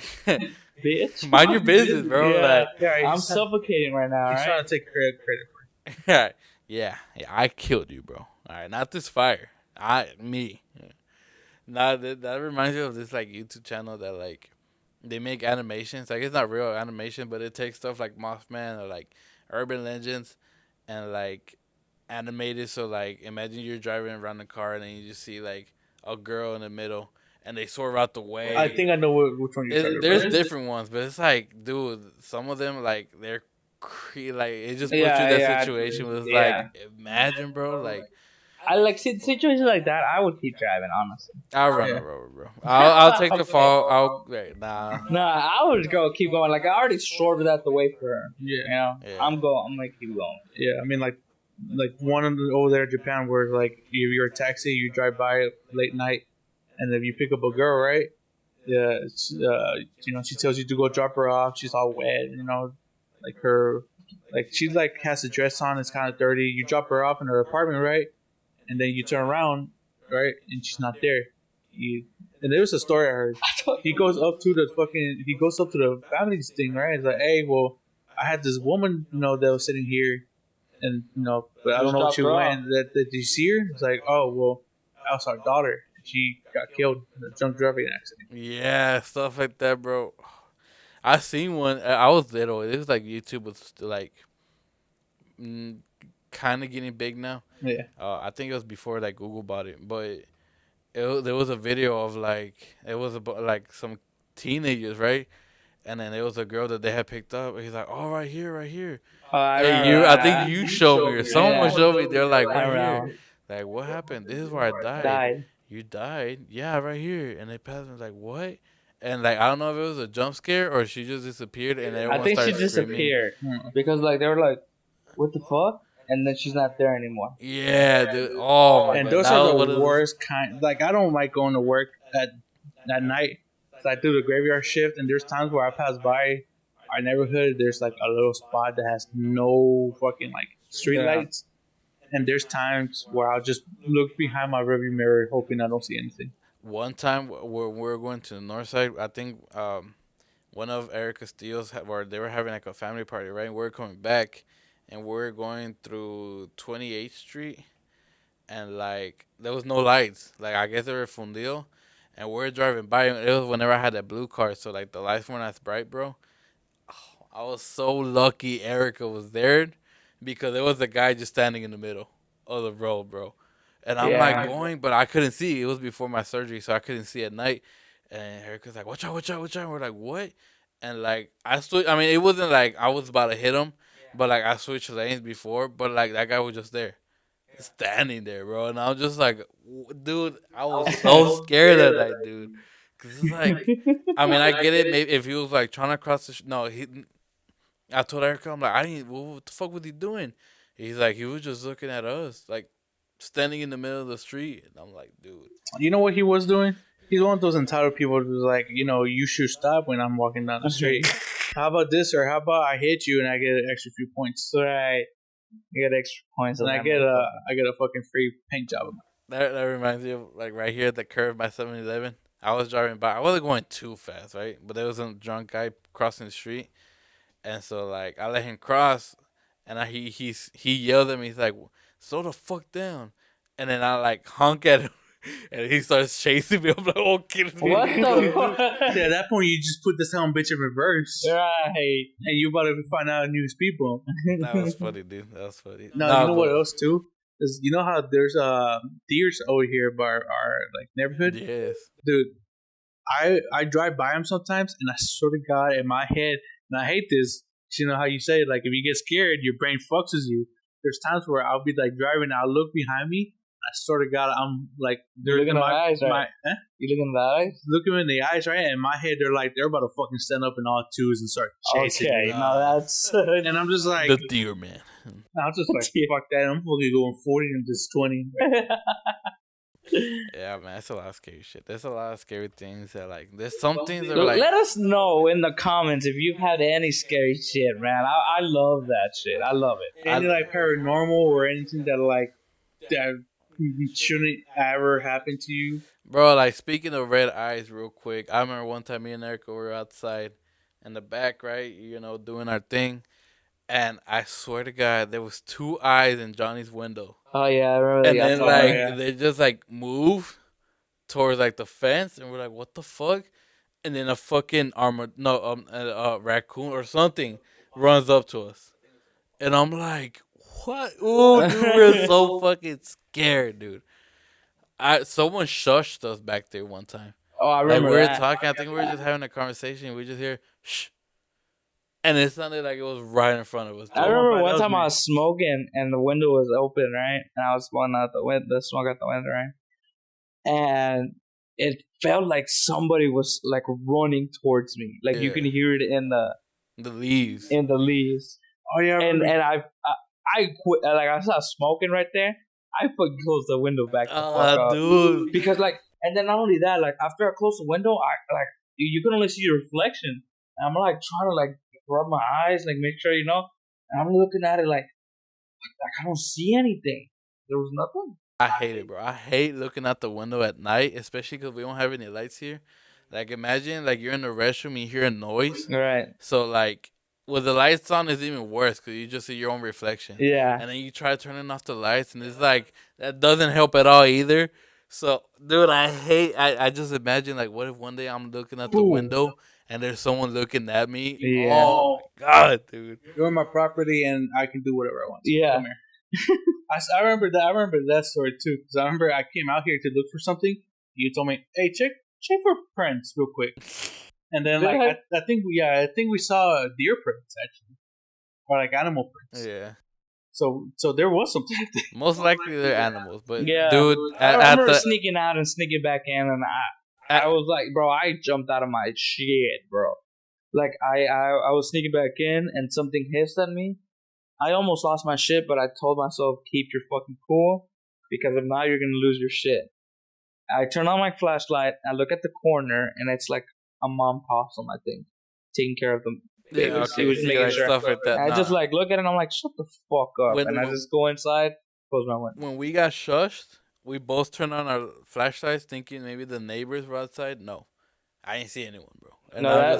bitch? Mind your business, bro. Yeah. Like, I'm suffocating right now, He's right? trying to take credit for it. yeah, I killed you, bro. All right, not this fire. Me. Nah, that reminds me of this like YouTube channel that like they make animations. Like it's not real animation, but it takes stuff like Mothman or like urban legends, and like animated. So like, imagine you're driving around the car and then you just see like a girl in the middle, and they swerve out the way. I think I know which one you're talking There's about. different ones, but it's like, dude, some of them like they're like it just puts you in that situation. Was like, imagine, bro, like. I like situations like that. I would keep driving, honestly. I'll run the road, bro. I'll take the fall. Nah. Nah, I would go keep going. Like I already sorted out the way for her. Yeah. You know, Yeah. I'm gonna keep going. Yeah, I mean, like one over there in Japan where, like, if you're a taxi, you drive by late night, and if you pick up a girl, right? Yeah, it's, you know, she tells you to go drop her off. She's all wet, you know, she like has a dress on. It's kind of dirty. You drop her off in her apartment, right? And then you turn around, right? And she's not there. And there was a story I heard. He goes up to the family's thing, right? He's like, hey, well, I had this woman, you know, that was sitting here, and you know, but I don't know what she went. Did you see her? It's like, oh, well, that was our daughter. She got killed in a drunk driving accident. Yeah, stuff like that, bro. I seen one. I was little. It was like YouTube was still like kind of getting big now. Yeah. I think it was before like Google bought it, but there was a video of like it was about like some teenagers, right? And then there was a girl that they had picked up. And he's like, "Oh, right here, right here." I think you showed me or someone showed me. They're like, "Right here." Like, what happened? This is where I died. You died? Yeah, right here. And they passed me like, what? And like, I don't know if it was a jump scare or she just disappeared and everyone I think she started screaming. disappeared because like they were like, "What the fuck?" And then she's not there anymore. Yeah, dude. Oh my god. And those are the worst kind. Like, I don't like going to work at night. So I do the graveyard shift, and there's times where I pass by our neighborhood. There's like a little spot that has no fucking like street lights. And there's times where I'll just look behind my rearview mirror, hoping I don't see anything. One time when we were going to the north side, I think one of Eric Castillo's, where they were having like a family party, right? We were coming back, and we were going through 28th Street, and like there was no lights. Like I guess they were fundido, and we were driving by. And it was whenever I had that blue car, so like the lights weren't as bright, bro. Oh, I was so lucky Erica was there, because there was a guy just standing in the middle of the road, bro. And I'm like going, but I couldn't see. It was before my surgery, so I couldn't see at night. And Erica's like, watch out, watch out, watch out. And we're like, what? And like, I mean, it wasn't like I was about to hit him, but like I switched lanes before, but like that guy was just there, standing there, bro. And I was just like, dude, I was so scared of that dude. Cause it's like, I mean, I get it. Maybe if he was like trying to cross I told Erica, I'm like, what the fuck was he doing? He's like, he was just looking at us, like standing in the middle of the street. And I'm like, dude. You know what he was doing? He's one of those entitled people who's like, you know, you should stop when I'm walking down the street. How about this? Or how about I hit you and I get an extra few points? Right. You get extra points. And I get a fucking free paint job. That reminds me of like right here at the curve by 7-Eleven. I was driving by. I wasn't going too fast, right? But there was a drunk guy crossing the street. And so, like, I let him cross, and he yelled at me. He's like, slow the fuck down. And then I, like, honk at him, and he starts chasing me. I'm like, oh, kid. What the fuck? Yeah, at that point, you just put the sound bitch in reverse. Right. And you about to find out news people. That was funny, dude. That was funny. No, you know what else, too? Is you know how there's deers over here by our like neighborhood? Yes. Dude, I drive by them sometimes, and I swear to God, in my head, and I hate this. You know how you say, like, if you get scared, your brain fucks you. There's times where I'll be, like, driving, I'll look behind me. I swear to God, I'm, like... You look in the eyes, right? You look in the eyes? Look them in the eyes, right? And in my head, they're about to fucking stand up in all twos and start chasing me. No, that's... And I'm just like... The deer man. I'm just like, fuck that. I'm fucking going 40 and just 20. Yeah, man, that's a lot of scary shit. There's a lot of scary things that, like, there's some things that are like... Let us know in the comments if you've had any scary shit, man. I love that shit. I love it. Any, like, paranormal or anything that, like, that shouldn't ever happen to you? Bro, like, speaking of red eyes real quick, I remember one time me and Erica were outside in the back, right, you know, doing our thing. And I swear to God, there was 2 eyes in Johnny's window. Oh, yeah, I remember that. And then, they just, like, move towards, like, the fence. And we're like, what the fuck? And then a fucking raccoon or something runs up to us. And I'm like, What? Ooh, dude, we're so fucking scared, dude. Someone shushed us back there one time. Oh, I Like, we remember were that. talking, I think we were just having a conversation, and we just hear, shh. And it sounded like it was right in front of us, I dude. remember one That was time me. I was smoking and the window was open, right? And I was blowing out the smoke out the window, right? And it felt like somebody was like running towards me. Like you Yeah. can hear it The leaves. in the leaves. Oh yeah, I And remember. I quit. Like I saw smoking right there. I fucking closed the window back the fuck up. Dude. Because like, and then not only that, like after I close the window, I like you can only see your reflection. And I'm like trying to like rub my eyes, like make sure you know. And I'm looking at it like I don't see anything. There was nothing. I hate it, bro. I hate looking out the window at night, especially because we don't have any lights here. Like, imagine, like, you're in the restroom and you hear a noise. Right. So, like, with the lights on, it's even worse because you just see your own reflection. Yeah. And then you try turning off the lights, and it's like, that doesn't help at all either. So, dude, I just imagine, like, what if one day I'm looking out the Ooh. window and there's someone looking at me? Yeah. Oh, my God, dude. You're on my property and I can do whatever I want. Yeah. Come here. I remember that. I remember that story too because I remember I came out here to look for something. You told me, "Hey, check for prints real quick." And then like I think we saw deer prints actually, or like animal prints. Yeah. So there was something. Most likely they're animals, but Yeah. dude, I at remember the sneaking out and sneaking back in, and I was like, bro, I jumped out of my shit, bro. Like I was sneaking back in, and something hissed at me. I almost lost my shit, but I told myself, keep your fucking cool, because if not, you're gonna lose your shit. I turn on my flashlight, I look at the corner, and it's like a mom possum, I think, taking care of them. yeah, He was okay, making see, like sure. stuff like that. And I just nah. like look at it, and I'm like, shut the fuck up, When- and I when- just go inside, close my window. When we got shushed, we both turned on our flashlights, thinking maybe the neighbors were outside. No, I didn't see anyone, bro. And No, I was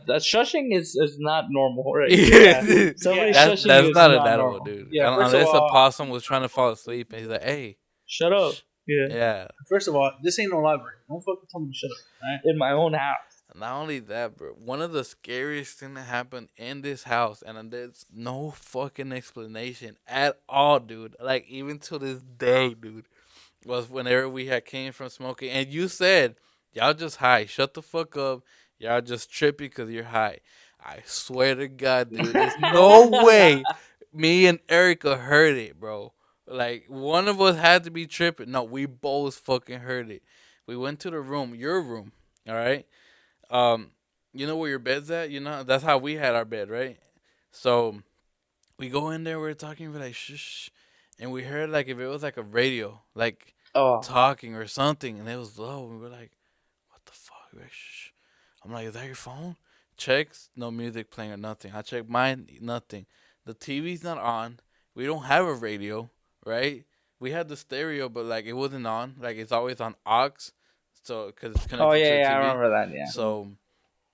that shushing is not normal, right? yeah, Somebody that's shushing is not an not animal, normal. dude. Yeah, first of Unless a all- possum was trying to fall asleep, and he's like, "Hey, Shut up. shh." Yeah. Yeah. First of all, this ain't no library. Don't fucking tell me to shut up. Right? In my own house. Not only that, bro. One of the scariest things that happened in this house, and there's no fucking explanation at all, dude. Like even to this day, dude, was whenever we had came from smoking, and you said y'all just high. Shut the fuck up. Y'all just trippy because you're high. I swear to God, dude, there's no way me and Erica heard it, bro. Like one of us had to be tripping. No, we both fucking heard it. We went to the room, your room, all right. You know where your bed's at? You know that's how we had our bed, right? So we go in there, we're talking, we're like shh, and we heard like if it was like a radio, like Oh. talking or something, and it was low, and we're like, what the fuck? We're like, shh. I'm like, is that your phone? Checks, no music playing or nothing. I check mine, nothing. The TV's not on. We don't have a radio, right? We had the stereo, but like it wasn't on. Like it's always on aux, so because it's connected Oh to the yeah, I TV. remember that. Yeah. So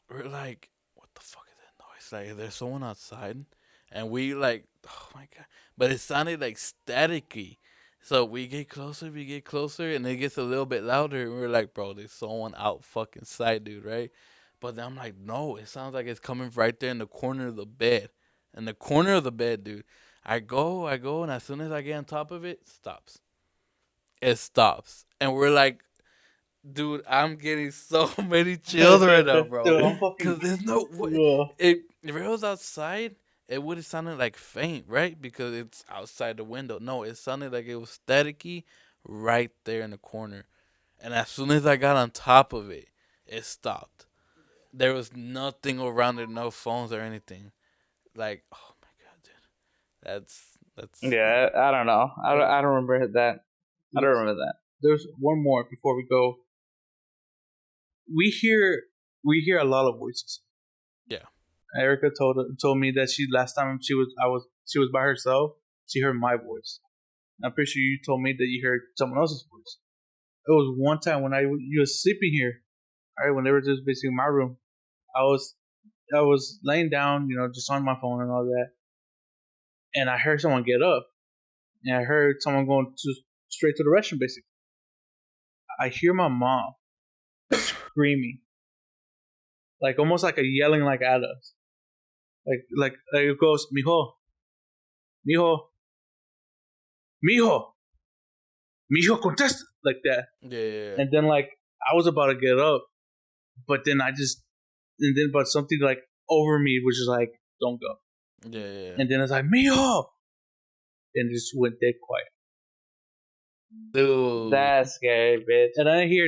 we're like, what the fuck is that noise? Like, there's someone outside, and we like, oh my God, but it sounded like staticky. So we get closer, and it gets a little bit louder, and we're like, bro, there's someone out fucking sight, dude, right? But then I'm like, no, it sounds like it's coming right there in the corner of the bed. In the corner of the bed, dude. I go, and as soon as I get on top of it, stops. It stops. And we're like, dude, I'm getting so many chills right now, bro. Dude, I'm fucking. Because there's no way. Yeah. If it was outside, it would have sounded like faint, right? Because it's outside the window. No, it sounded like it was staticky right there in the corner. And as soon as I got on top of it, it stopped. There was nothing around it, no phones or anything. Like, oh my God, dude. That's Yeah, I don't know. I don't remember that. I don't remember that. There's one more before we go. We hear a lot of voices. Yeah. Erica told me that last time she was by herself, she heard my voice. I'm pretty sure you told me that you heard someone else's voice. It was one time when you was sleeping here. All right, when they were just basically in my room, I was laying down, just on my phone and all that, and I heard someone get up, and I heard someone going straight to the restroom. Basically, I hear my mom screaming, like almost like a yelling like at us, like it goes, mijo, mijo, contest, like that. Yeah. And then like I was about to get up, but then but something like over me was just like, don't go. Yeah. And then it's like, mijo, and it just went dead quiet. Dude. That's scary, bitch. And I didn't hear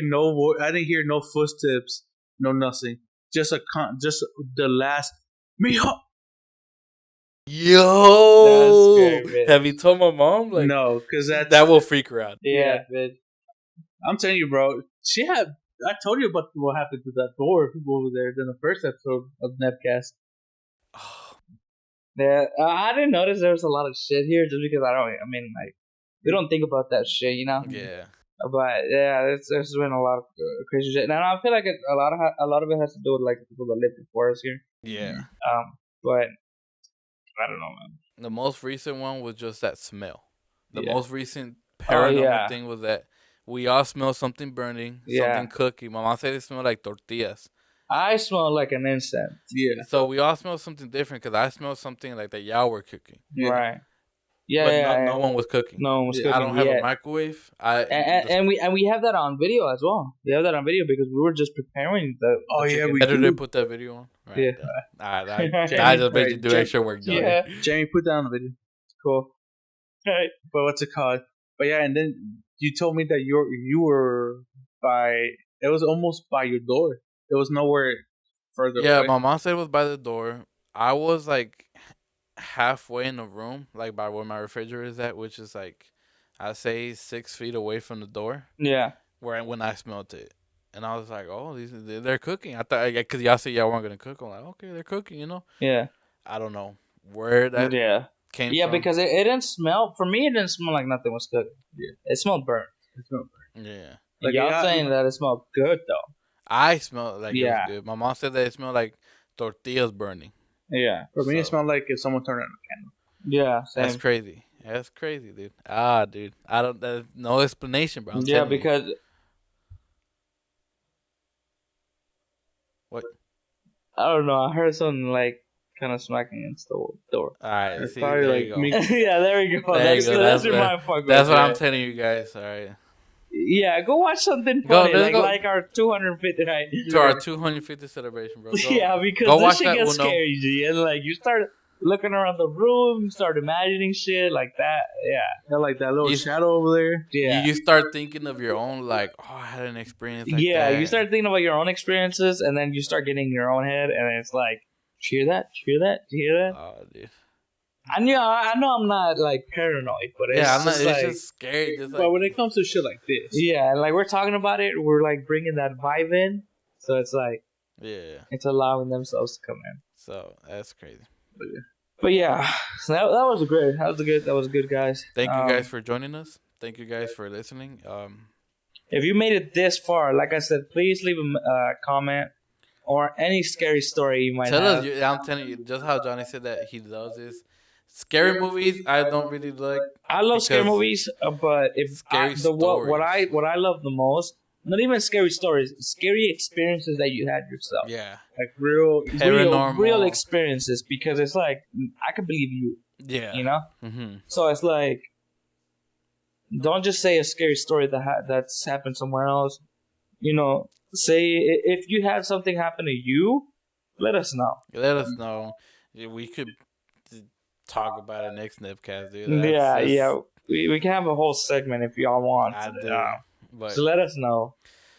no footsteps, no nothing. Just the last mijo. Yo. That's scary, bitch. Have you told my mom? Like, No, because that will freak her out. Yeah, bitch. I'm telling you, bro. I told you about what happened to that door over there in the first episode of Nebcast. Yeah, I didn't notice there was a lot of shit here just because we don't think about that shit, you know? Yeah. But yeah, there's been a lot of crazy shit. And I feel like a lot of it has to do with like the people that lived before us here. Yeah. But I don't know, man. The most recent one was just that smell. The Yeah. most recent paranormal yeah. thing was that we all smelled something burning, Yeah. something cooking. My mom said it smelled like tortillas. I smell like an incense. Yeah. So we all smelled something different because I smelled something like that y'all were cooking. Yeah. Right. Yeah, But yeah, no one was cooking. No one was cooking I don't have yet. a microwave. And we have that on video as well. We have that on video because we were just preparing the Oh, yeah, chicken. we Better do. they put that video on. Right. Yeah. I just made you do extra work, Johnny. Yeah. Jamie, put down the video. Cool. Right. But what's it called? But yeah, and then you told me that you were it was almost by your door. It was nowhere further Yeah, away. my mom said it was by the door. I was like halfway in the room, like by where my refrigerator is at, which is like I'd say 6 feet away from the door. Yeah. When I smelled it, and I was like, "Oh, they're cooking." I thought because y'all said y'all weren't gonna cook. I'm like, "Okay, they're cooking," you know. Yeah. I don't know where that came Yeah, from. because it didn't smell. For me, it didn't smell like nothing was cooked. Yeah. It smelled burnt. Yeah, Like, Y'all yeah, saying that it smelled good though. I smelled like it Yeah. was good. My mom said that it smelled like tortillas burning. Yeah. For me, it So- smelled like if someone turned on a candle. Yeah. Same. That's crazy. That's crazy, dude. Dude, I don't. There's no explanation, bro. I'm Yeah, telling you. because What? I don't know. I heard something like kind of smacking against the door. All right, It's see, probably there like you go. me. Yeah, there we go. There you That's, go. that's That's your what- mind fuck That's with, what I'm yeah. telling you guys. All right. Yeah, go watch something Go, funny, let's go. like our 250 night. To our 250th celebration, bro. Go, Yeah, because go this watch shit that gets Uno. scary, G. And like you start looking around the room, you start imagining shit like that. Yeah, Got like that little You- shadow over there. yeah. You start thinking of your own, like, oh, I had an experience like Yeah, that. you start thinking about your own experiences, and then you start getting in your own head, and it's like, hear that? Hear that? Hear that? Oh, dude. I know I'm not like paranoid, but it's Yeah, I'm not, just it's like, just scary. Just But like, when it comes to shit like this, yeah, and like we're talking about it, we're like bringing that vibe in, so it's like yeah. it's allowing themselves to come in. So that's crazy. But yeah, so that was great. That was good, guys. Thank you guys for joining us. Thank you guys for listening. If you made it this far, like I said, please leave a comment or any scary story you might Tell have. us. I'm telling you, just how Johnny said that he loves this. Scary movies, I don't really like. I love scary because movies, but if scary what I love the most, not even scary stories, scary experiences that you had yourself, Yeah. like real. Paranormal. real experiences, because it's like I can believe you, Yeah. you know. Mm-hmm. So it's like, don't just say a scary story that's happened somewhere else. You know, say if you had something happen to you, let us know. Let us know. Yeah, we could talk about it next Nebcast, dude. Yeah. We can have a whole segment if y'all want. I do. But So let us know.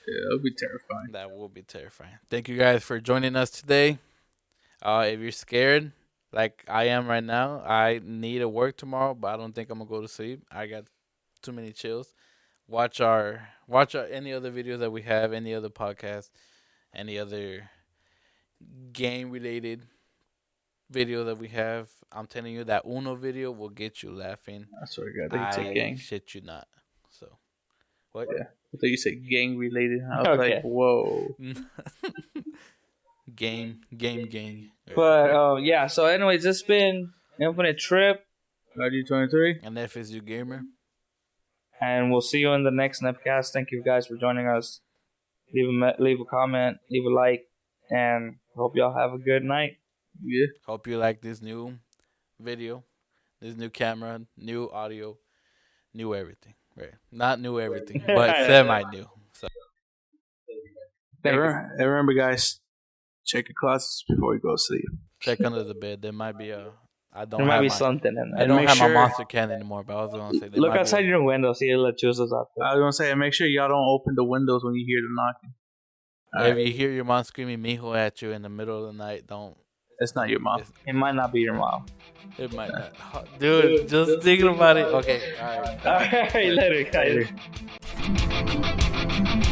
Yeah, it'll be terrifying. that will be terrifying. Thank you guys for joining us today. If you're scared, like I am right now, I need to work tomorrow, but I don't think I'm gonna go to sleep. I got too many chills. Watch our any other videos that we have, any other podcast, any other game related video that we have. I'm telling you that Uno video will get you laughing. I swear to God, I think you said gang. Shit you not. So what? Yeah. I thought you said gang related. I was Okay. like, whoa. Gang. But yeah. So anyways, this has been Infinite Trip, RG23. And FSU Gamer. and we'll see you in the next Nebcast. Thank you guys for joining us. Leave a comment, leave a like, and hope y'all have a good night. Yeah. Hope you like this new video, this new camera, new audio, knew everything. Right? Not knew everything, but semi knew. So Thank you. And remember, guys, check your closets before you go to sleep. check under the bed. There might be a. I don't There might have be my. something in I there. don't make have sure- my monster can anymore, but I was gonna say. there Look might be outside your window, see the lechuzas out there. I was gonna say, make sure y'all don't open the windows when you hear the knocking. If you hear your mom screaming "mijo" at you in the middle of the night, don't. It's not your mom. It might not be your mom. It might not. Dude, just thinking about it. Okay, all right. All right, later, guys. Later.